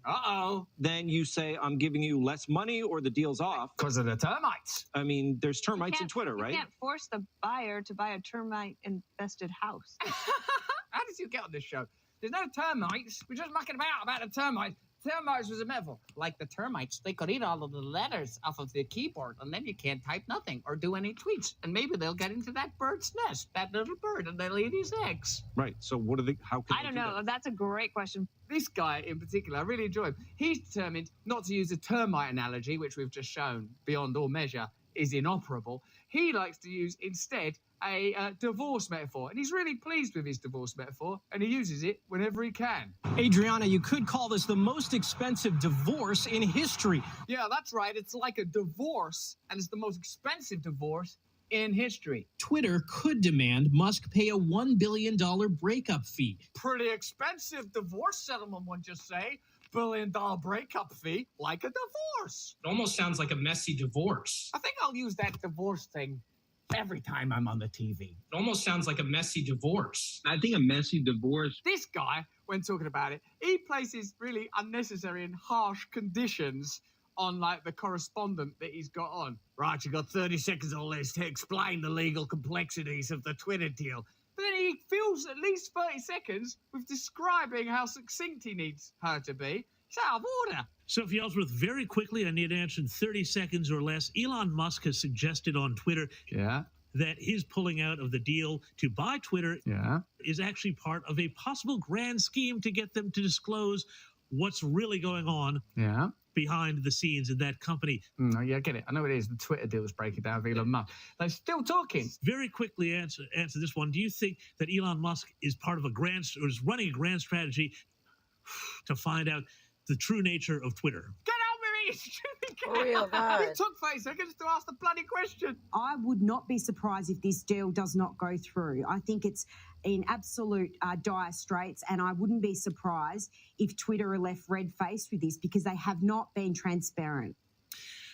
then you say, I'm giving you less money or the deal's off. Because of the termites. I mean, there's termites in Twitter, right? You can't force the buyer to buy a termite-infested house. How did you get on this show? There's no termites. We're just mucking about the termites. Termites was a metaphor. Like the termites, they could eat all of the letters off of the keyboard, and then you can't type nothing or do any tweets. And maybe they'll get into that bird's nest, that little bird, and they'll eat his eggs. Right. So what are they? How can I don't know. That's a great question. This guy in particular, I really enjoy him. He's determined not to use a termite analogy, which we've just shown beyond all measure is inoperable. He likes to use instead a divorce metaphor, and he's really pleased with his divorce metaphor, and he uses it whenever he can. Adriana, you could call this the most expensive divorce in history. Yeah, that's right. It's like a divorce, and it's the most expensive divorce in history. Twitter could demand Musk pay a $1 billion breakup fee. Pretty expensive divorce settlement, one just say. $1 billion breakup fee, like a divorce. It almost sounds like a messy divorce. I think I'll use that divorce thing every time I'm on the TV. It almost sounds like a messy divorce. I think a messy divorce. This guy, when talking about it, he places really unnecessary and harsh conditions on, like, the correspondent that he's got on. Right, you got 30 seconds or less to explain the legal complexities of the Twitter deal. But then he fills at least 30 seconds with describing how succinct he needs her to be. It's out of order. Sophie Ellsworth, very quickly, I need an answer in 30 seconds or less. Elon Musk has suggested on Twitter that his pulling out of the deal to buy Twitter is actually part of a possible grand scheme to get them to disclose what's really going on behind the scenes in that company. Yeah, I get it. I know what it is. The Twitter deal was breaking down with Elon Musk. They're still talking. Very quickly answer this one. Do you think that Elon Musk is part of a grand, or is running a grand strategy to find out the true nature of Twitter? Get out with me! For real, God. It took 30 seconds to ask the bloody question. I would not be surprised if this deal does not go through. I think it's in absolute dire straits, and I wouldn't be surprised if Twitter are left red-faced with this because they have not been transparent.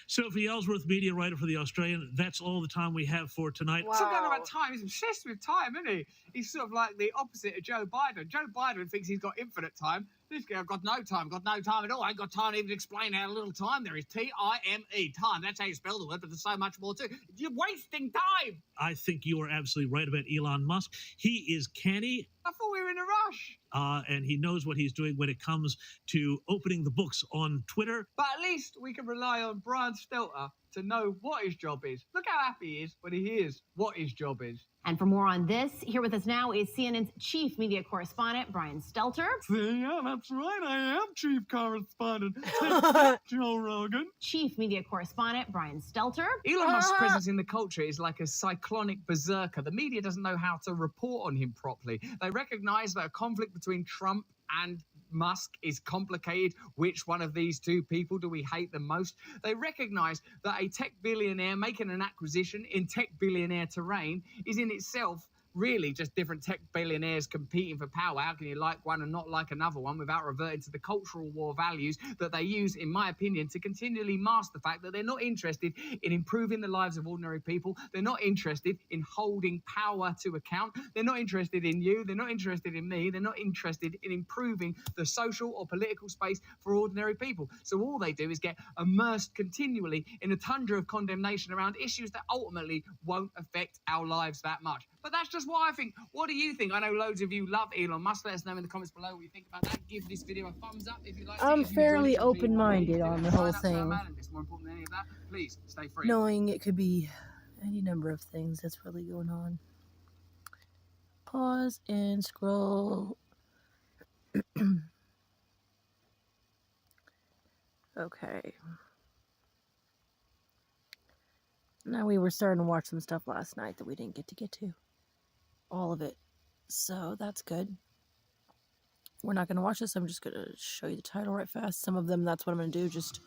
Sophie Ellsworth, media writer for The Australian. That's all the time we have for tonight. Wow. Talking about time, he's obsessed with time, isn't he? He's sort of like the opposite of Joe Biden. Joe Biden thinks he's got infinite time. This guy, I've got no time at all. I ain't got time to even explain how little time there is. T-I-M-E, time. That's how you spell the word, but there's so much more too. You're wasting time. I think you are absolutely right about Elon Musk. He is canny. I thought we were in a rush. And he knows what he's doing when it comes to opening the books on Twitter. But at least we can rely on Brian Stelter to know what his job is. Look how happy he is when he hears what his job is. And for more on this, here with us now is CNN's chief media correspondent, Brian Stelter. Yeah, that's right. I am chief correspondent. Joe Rogan. Chief media correspondent, Brian Stelter. Elon Musk's presence in the culture is like a cyclonic berserker. The media doesn't know how to report on him properly. They recognize that a conflict between Trump and Musk is complicated. Which one of these two people do we hate the most? They recognize that a tech billionaire making an acquisition in tech billionaire terrain is in itself really just different tech billionaires competing for power. How can you like one and not like another one without reverting to the cultural war values that they use, in my opinion, to continually mask the fact that they're not interested in improving the lives of ordinary people. They're not interested in holding power to account. They're not interested in you. They're not interested in me. They're not interested in improving the social or political space for ordinary people. So all they do is get immersed continually in a tundra of condemnation around issues that ultimately won't affect our lives that much. But that's just what I think. What do you think? I know loads of you love Elon Musk. Let us know in the comments below what you think about that. Give this video a thumbs up if you like. I'm fairly open-minded on the whole thing. It's more important than any of that. Please stay free. Knowing it could be any number of things that's really going on. Pause and scroll. Okay. Now we were starting to watch some stuff last night that we didn't get to. All of it. So that's good. We're not going to watch this. I'm just going to show you the title right fast. Some of them, that's what I'm going to do. Just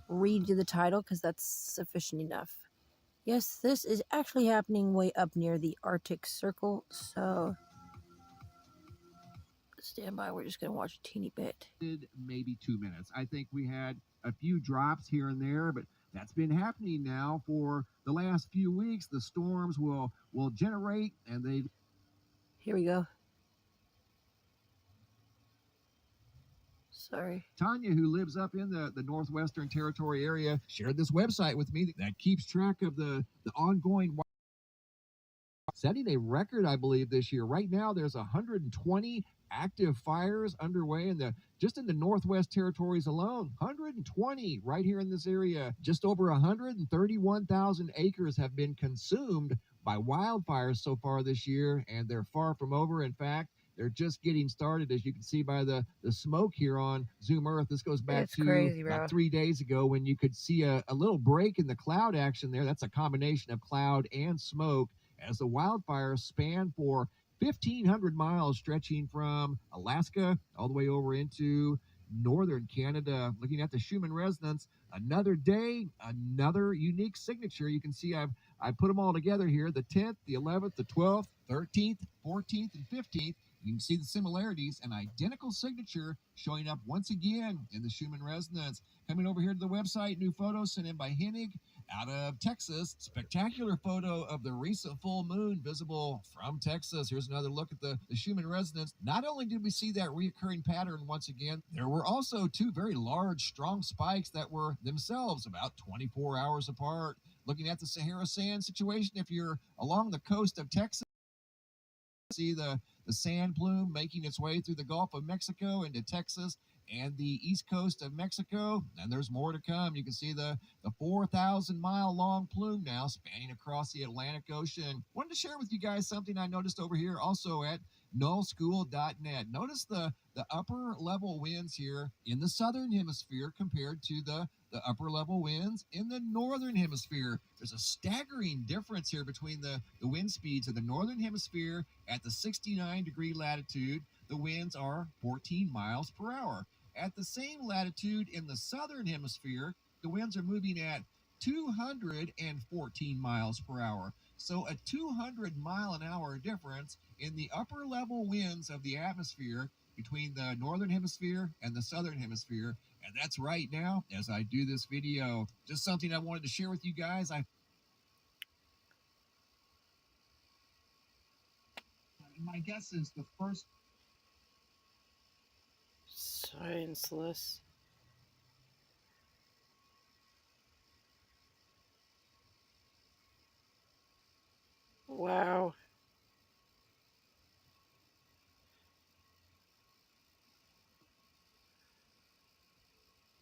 read you the title because that's sufficient enough. Yes, this is actually happening way up near the Arctic Circle. So stand by. We're just going to watch a teeny bit. Maybe 2 minutes. I think we had a few drops here and there, but that's been happening now for the last few weeks. The storms will generate, and they... Here we go. Sorry. Tanya, who lives up in the Northwestern Territory area, shared this website with me that keeps track of the ongoing... Setting a record, I believe, this year. Right now, there's 120 active fires underway just in the Northwest Territories alone. 120 right here in this area. Just over 131,000 acres have been consumed by wildfires so far this year, and they're far from over. In fact, they're just getting started, as you can see by the smoke here on Zoom Earth. This goes back to about 3 days ago when you could see a little break in the cloud action there. That's a combination of cloud and smoke. as the wildfires span for 1,500 miles, stretching from Alaska all the way over into northern Canada. Looking at the Schumann resonance, another day, another unique signature. You can see I put them all together here, the 10th, the 11th, the 12th, 13th, 14th, and 15th. You can see the similarities, an identical signature showing up once again in the Schumann resonance. Coming over here to the website, new photos sent in by Hennig out of Texas. Spectacular photo of the recent full moon visible from Texas. Here's another look at the Schumann resonance. Not only did we see that reoccurring pattern once again, there were also two very large, strong spikes that were themselves about 24 hours apart. Looking at the Sahara sand situation, if you're along the coast of Texas, see the sand plume making its way through the Gulf of Mexico into Texas and the east coast of Mexico, and there's more to come. You can see the 4,000-mile long plume now spanning across the Atlantic Ocean. Wanted to share with you guys something I noticed over here also at nullschool.net. Notice the upper level winds here in the southern hemisphere compared to the upper level winds in the northern hemisphere. There's a staggering difference here between the wind speeds of the northern hemisphere at the 69-degree latitude. The winds are 14 miles per hour. At the same latitude in the southern hemisphere, the winds are moving at 214 miles per hour. So a 200-mile-an-hour difference in the upper level winds of the atmosphere between the northern hemisphere and the southern hemisphere. And that's right now as I do this video. Just something I wanted to share with you guys. My guess is the first Scienceless. Wow.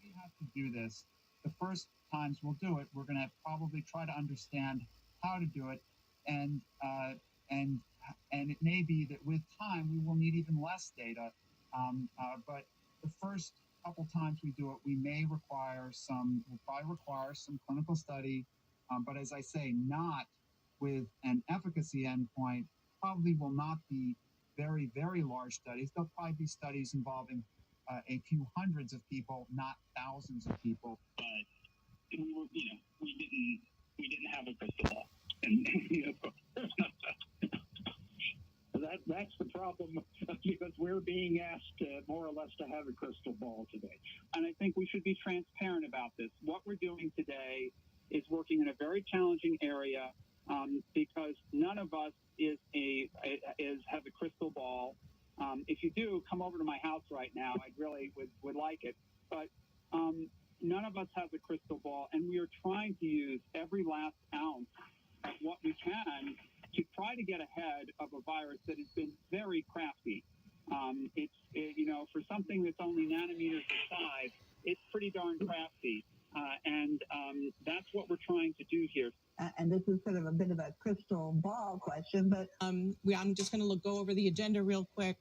We have to do this. The first times we'll do it, we're going to probably try to understand how to do it, and it may be that with time we will need even less data. But the first couple times we do it, we'll probably require some clinical study. But as I say, not with an efficacy endpoint. Probably will not be very, very large studies. There'll probably be studies involving a few hundreds of people, not thousands of people. But we didn't have a crystal ball, and that's the problem, because we're being asked more or less to have a crystal ball today. And I think we should be transparent about this. What we're doing today is working in a very challenging area, because none of us has a crystal ball. If you do, come over to my house right now. I really would like it. But none of us has a crystal ball, and we are trying to use every last ounce of what we can to try to get ahead of a virus that has been very crafty. For something that's only nanometers in size, it's pretty darn crafty. And that's what we're trying to do here. And this is sort of a bit of a crystal ball question, but I'm just going to go over the agenda real quick,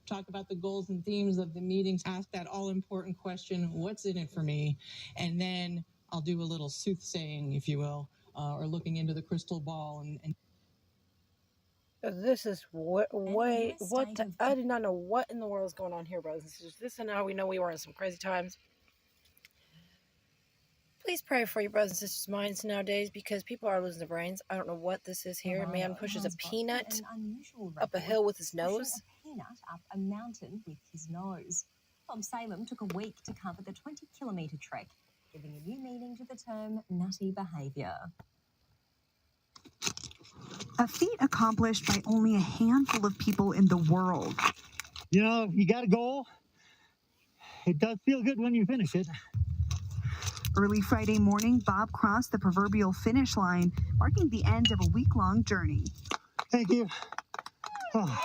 talk about the goals and themes of the meetings, ask that all-important question, what's in it for me? And then I'll do a little soothsaying, if you will, or looking into the crystal ball. And This is I did not know what in the world is going on here, brothers and sisters. This is how we know we were in some crazy times. Please pray for your brothers and sisters' minds nowadays, because people are losing their brains. I don't know what this is here. A man pushes a peanut up a hill with his nose. A peanut up a mountain with his nose. Bob Salem took a week to cover the 20-kilometre trek, giving a new meaning to the term nutty behaviour. A feat accomplished by only a handful of people in the world. You know, you got a goal. It does feel good when you finish it. Early Friday morning, Bob crossed the proverbial finish line, marking the end of a week-long journey. Thank you. Oh.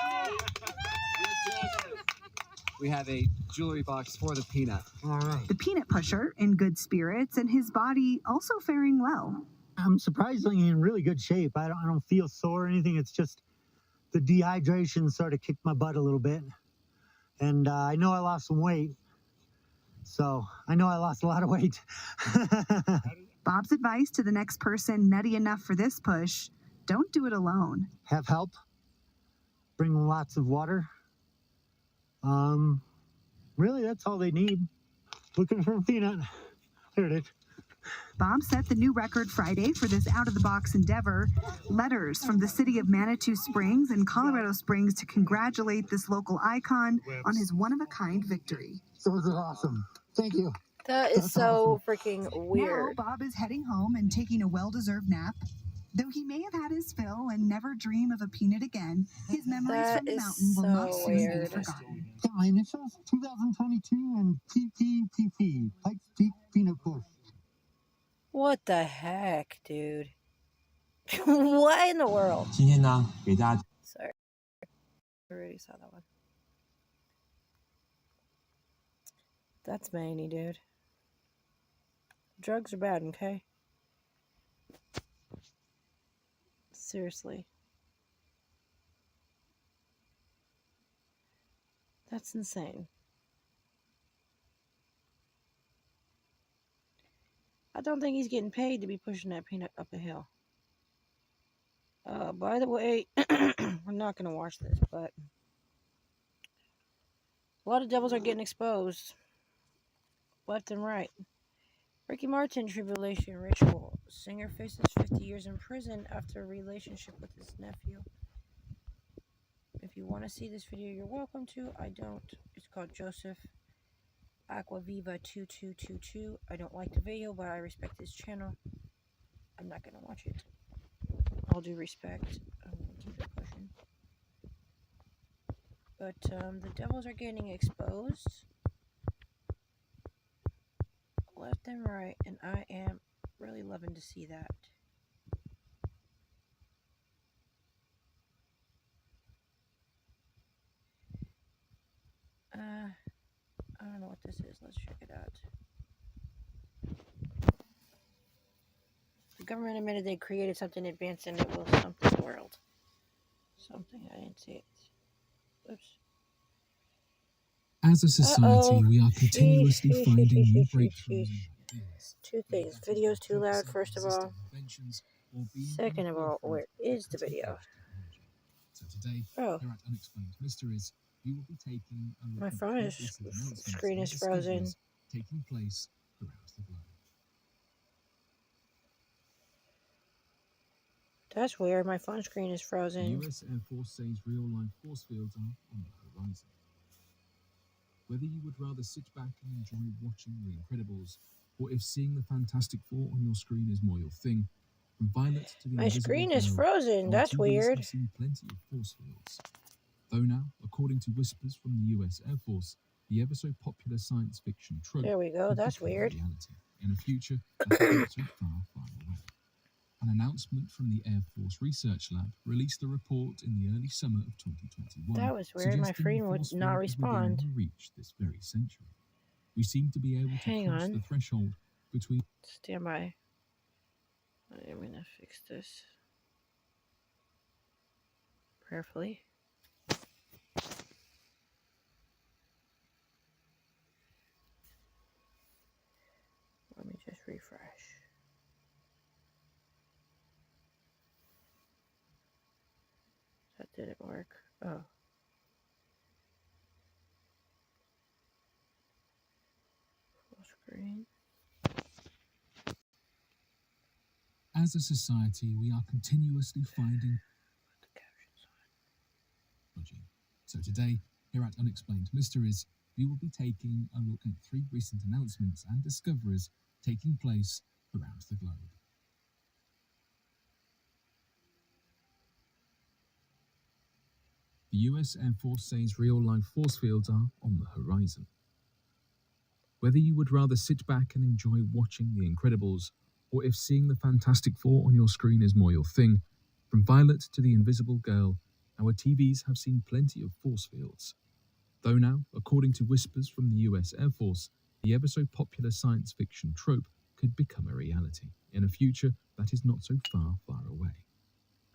We have a jewelry box for the peanut. All right. The peanut pusher in good spirits, and his body also faring well. I'm surprisingly in really good shape. I don't feel sore or anything. It's just the dehydration sort of kicked my butt a little bit. And I know I lost some weight. So I know I lost a lot of weight. Bob's advice to the next person nutty enough for this push: don't do it alone. Have help. Bring lots of water. Really, that's all they need. Looking for a peanut. There it is. Bob set the new record Friday for this out-of-the-box endeavor. Letters from the city of Manitou Springs and Colorado Springs to congratulate this local icon on his one-of-a-kind victory. Those are awesome. Thank you. That is so freaking Now weird. Bob is heading home and taking a well-deserved nap. Though he may have had his fill and never dream of a peanut again, his memories That from the is mountain will not so soon be weird. forgotten. Got my initials, 2022 and TPTP, Pikes Peak Peanut Push. What the heck, dude? What in the world? 今天呢，给大家 Sorry. I already saw that one. That's many, dude. Drugs are bad, okay? Seriously. That's insane. I don't think he's getting paid to be pushing that peanut up a hill. By the way, we're not going to watch this, but a lot of devils are getting exposed. Left and right. Ricky Martin tribulation ritual. Singer faces 50 years in prison after a relationship with his nephew. If you want to see this video, you're welcome to. I don't. It's called Joseph Aquaviva 2222. I don't like the video, but I respect his channel. I'm not going to watch it. All due respect. I'm going to keep it pushing. But the devils are getting exposed. Left and right, and I am really loving to see that. I don't know what this is. Let's check it out. The government admitted they created something advanced and it will something the world. Something, I didn't see it. Oops. As a society, we are continuously finding new breakthroughs. Two things. Video's too loud, first of all. Second of all, where is the video? So today, oh. here at Unexplained Mysteries, we will be taking a look My at phone is screen is frozen. Taking place throughout the globe. That's weird. My phone screen is frozen. The US Air Force says real-life force fields are on the horizon. Whether you would rather sit back and enjoy watching The Incredibles, or if seeing the Fantastic Four on your screen is more your thing, from Violet to the My Invisible screen is Girl, frozen. our That's TVs weird. have seen plenty of force fields. Though now, according to whispers from the US Air Force, the ever so popular science fiction trope There we go. could That's become weird. reality in a future that is not so far, far away. An announcement from the Air Force Research Lab released a report in the early summer of 2021. That was weird. My screen would not respond. Reach this very century. We seem to be able to Hang cross on. the threshold between. Stand by. I'm going to fix this prayerfully. Let me just refresh. That didn't work. Oh. Full screen. As a society, we are continuously finding. So today, here at Unexplained Mysteries, we will be taking a look at 3 recent announcements and discoveries taking place around the globe. The US Air Force says real-life force fields are on the horizon. Whether you would rather sit back and enjoy watching The Incredibles, or if seeing the Fantastic Four on your screen is more your thing, from Violet to the Invisible Girl, our TVs have seen plenty of force fields. Though now, according to whispers from the US Air Force, the ever-so-popular science fiction trope could become a reality in a future that is not so far, far away.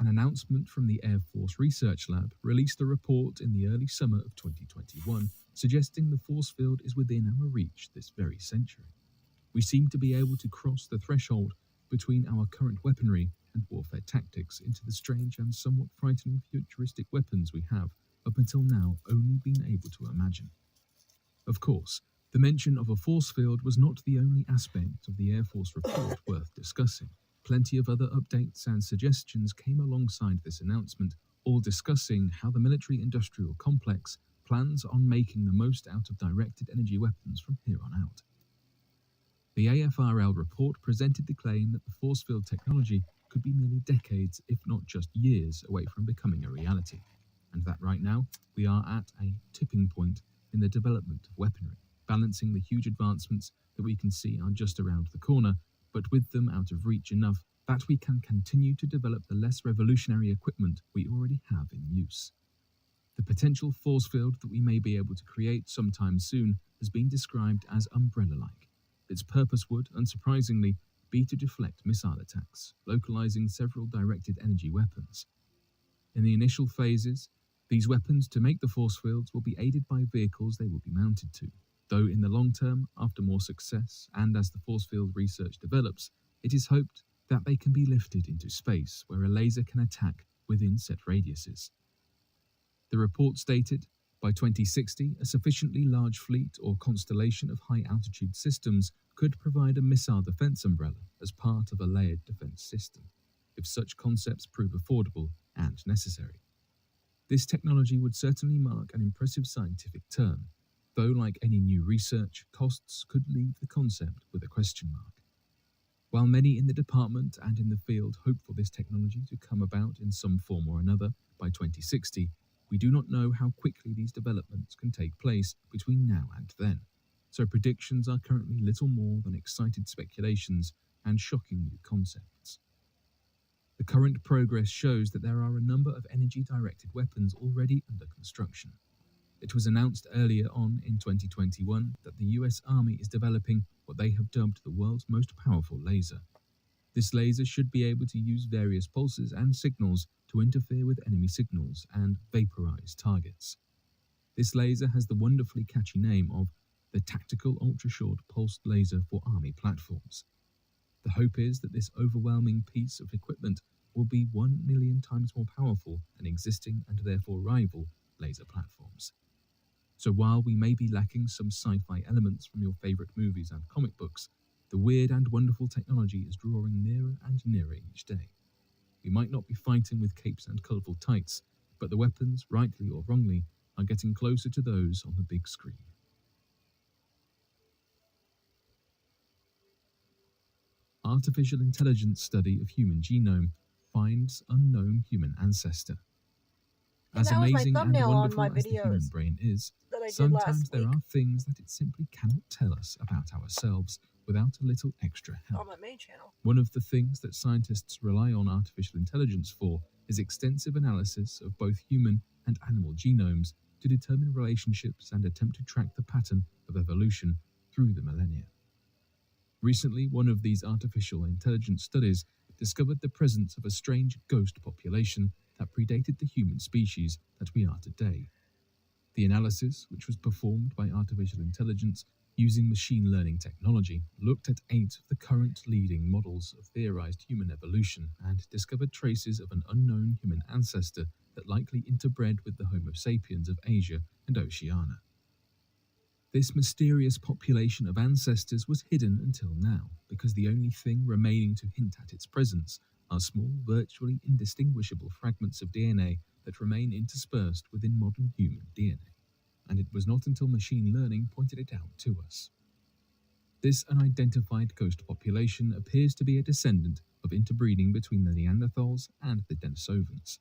An announcement from the Air Force Research Lab released a report in the early summer of 2021, suggesting the force field is within our reach this very century. We seem to be able to cross the threshold between our current weaponry and warfare tactics into the strange and somewhat frightening futuristic weapons we have, up until now, only been able to imagine. Of course, the mention of a force field was not the only aspect of the Air Force report worth discussing. Plenty of other updates and suggestions came alongside this announcement, all discussing how the military-industrial complex plans on making the most out of directed energy weapons from here on out. The AFRL report presented the claim that the force field technology could be merely decades, if not just years, away from becoming a reality, and that right now we are at a tipping point in the development of weaponry, balancing the huge advancements that we can see are just around the corner, but with them out of reach enough that we can continue to develop the less revolutionary equipment we already have in use. The potential force field that we may be able to create sometime soon has been described as umbrella-like. Its purpose would, unsurprisingly, be to deflect missile attacks, localizing several directed energy weapons. In the initial phases, these weapons to make the force fields will be aided by vehicles they will be mounted to, though in the long term, after more success and as the force field research develops, it is hoped that they can be lifted into space where a laser can attack within set radiuses. The report stated, by 2060, a sufficiently large fleet or constellation of high-altitude systems could provide a missile defense umbrella as part of a layered defense system, if such concepts prove affordable and necessary. This technology would certainly mark an impressive scientific turn, though like any new research, costs could leave the concept with a question mark. While many in the department and in the field hope for this technology to come about in some form or another by 2060, we do not know how quickly these developments can take place between now and then, so predictions are currently little more than excited speculations and shocking new concepts. The current progress shows that there are a number of energy-directed weapons already under construction. It was announced earlier on in 2021 that the US Army is developing what they have dubbed the world's most powerful laser. This laser should be able to use various pulses and signals to interfere with enemy signals and vaporize targets. This laser has the wonderfully catchy name of the Tactical Ultra-Short Pulsed Laser for Army Platforms. The hope is that this overwhelming piece of equipment will be 1 million times more powerful than existing and therefore rival laser platforms. So while we may be lacking some sci-fi elements from your favorite movies and comic books, the weird and wonderful technology is drawing nearer and nearer each day. We might not be fighting with capes and colourful tights, but the weapons, rightly or wrongly, are getting closer to those on the big screen. Artificial intelligence study of human genome finds unknown human ancestor. As that was my amazing and thumbnail on wonderful my as the human videos brain is, that I did sometimes last there week are things that it simply cannot tell us about ourselves without a little extra help. on my main channel. One of the things that scientists rely on artificial intelligence for is extensive analysis of both human and animal genomes to determine relationships and attempt to track the pattern of evolution through the millennia. Recently, one of these artificial intelligence studies discovered the presence of a strange ghost population that predated the human species that we are today. The analysis, which was performed by artificial intelligence using machine learning technology, looked at 8 of the current leading models of theorized human evolution and discovered traces of an unknown human ancestor that likely interbred with the Homo sapiens of Asia and Oceania. This mysterious population of ancestors was hidden until now, because the only thing remaining to hint at its presence are small, virtually indistinguishable fragments of DNA that remain interspersed within modern human DNA. And it was not until machine learning pointed it out to us. This unidentified ghost population appears to be a descendant of interbreeding between the Neanderthals and the Denisovans.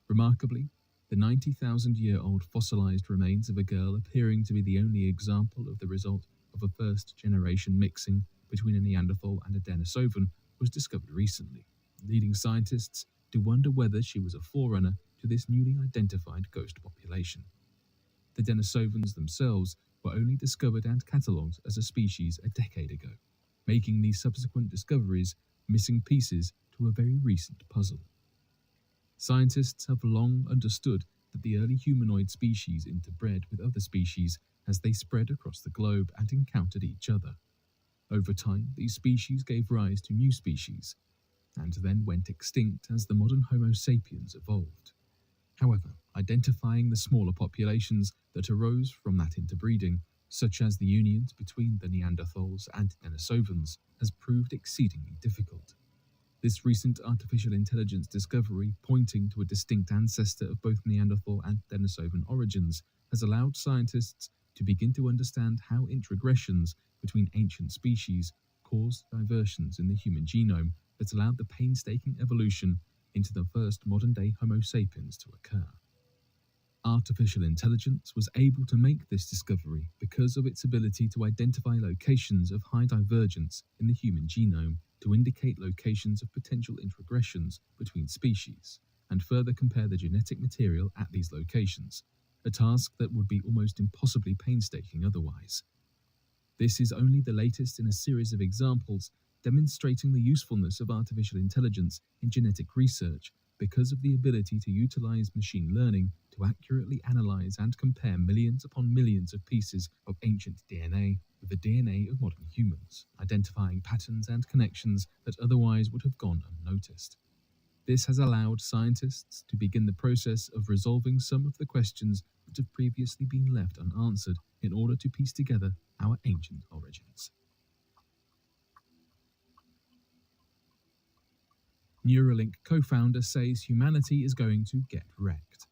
Remarkably, the 90,000-year-old fossilized remains of a girl appearing to be the only example of the result of a first-generation mixing between a Neanderthal and a Denisovan was discovered recently, leading scientists to wonder whether she was a forerunner to this newly identified ghost population. The Denisovans themselves were only discovered and catalogued as a species a decade ago, making these subsequent discoveries missing pieces to a very recent puzzle. Scientists have long understood that the early humanoid species interbred with other species as they spread across the globe and encountered each other. Over time, these species gave rise to new species. and then went extinct as the modern Homo sapiens evolved. However, identifying the smaller populations that arose from that interbreeding, such as the unions between the Neanderthals and Denisovans, has proved exceedingly difficult. This recent artificial intelligence discovery, pointing to a distinct ancestor of both Neanderthal and Denisovan origins, has allowed scientists to begin to understand how introgressions between ancient species caused diversions in the human genome that allowed the painstaking evolution into the first modern-day Homo sapiens to occur. Artificial intelligence was able to make this discovery because of its ability to identify locations of high divergence in the human genome to indicate locations of potential introgressions between species, and further compare the genetic material at these locations, a task that would be almost impossibly painstaking otherwise. This is only the latest in a series of examples demonstrating the usefulness of artificial intelligence in genetic research because of the ability to utilize machine learning to accurately analyze and compare millions upon millions of pieces of ancient DNA with the DNA of modern humans, identifying patterns and connections that otherwise would have gone unnoticed. This has allowed scientists to begin the process of resolving some of the questions that have previously been left unanswered in order to piece together our ancient origins. Neuralink co-founder says humanity is going to get wrecked.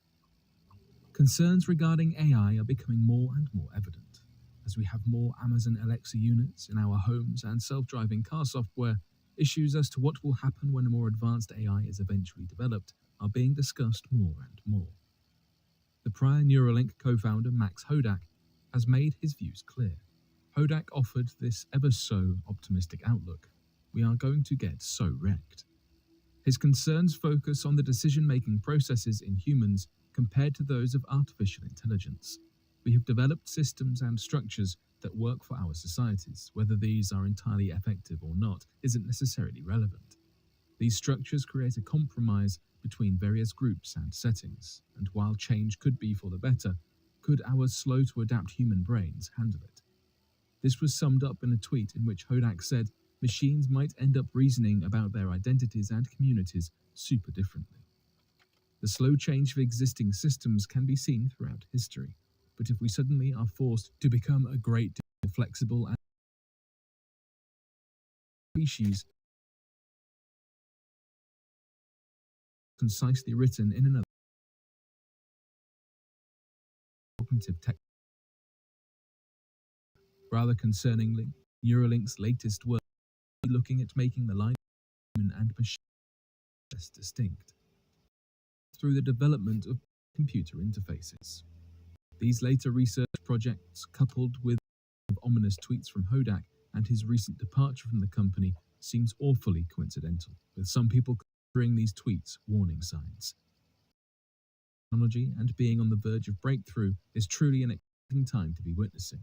Concerns regarding AI are becoming more and more evident. As we have more Amazon Alexa units in our homes and self-driving car software, issues as to what will happen when a more advanced AI is eventually developed are being discussed more and more. The prior Neuralink co-founder Max Hodak has made his views clear. Hodak offered this ever so optimistic outlook. We are going to get so wrecked. His concerns focus on the decision-making processes in humans compared to those of artificial intelligence. We have developed systems and structures that work for our societies. Whether these are entirely effective or not isn't necessarily relevant. These structures create a compromise between various groups and settings, and while change could be for the better, could our slow-to-adapt human brains handle it? This was summed up in a tweet in which Hodak said, machines might end up reasoning about their identities and communities super differently. The slow change of existing systems can be seen throughout history, but if we suddenly are forced to become a great deal flexible and species concisely written in another cognitive tech. Rather concerningly, Neuralink's latest work is looking at making the line between human and machine less distinct through the development of computer interfaces. These later research projects, coupled with ominous tweets from Hodak and his recent departure from the company, seems awfully coincidental, with some people considering these tweets warning signs. Technology and being on the verge of breakthrough is truly an exciting time to be witnessing.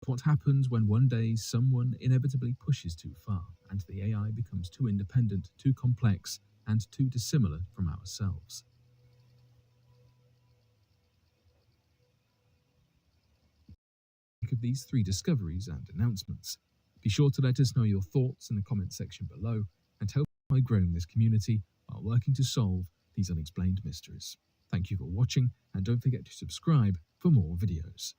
But what happens when one day someone inevitably pushes too far and the AI becomes too independent, too complex, and too dissimilar from ourselves? Of these three discoveries and announcements. Be sure to let us know your thoughts in the comment section below and help by growing this community while working to solve these unexplained mysteries. Thank you for watching, and don't forget to subscribe for more videos.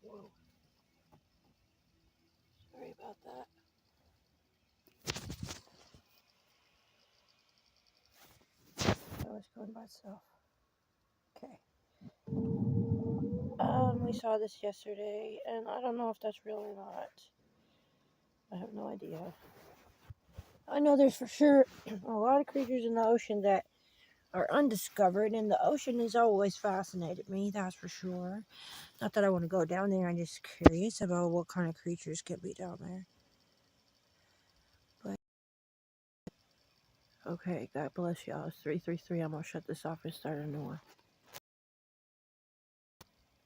Whoa. Sorry about that. I was going by itself. Okay. saw this yesterday, and I don't know if that's real or not. I have no idea. I know there's for sure a lot of creatures in the ocean that are undiscovered, and the ocean has always fascinated me, that's for sure. Not that I want to go down there, I'm just curious about what kind of creatures could be down there. But okay, God bless y'all. It's 3:33. I'm gonna shut this off and start a new one.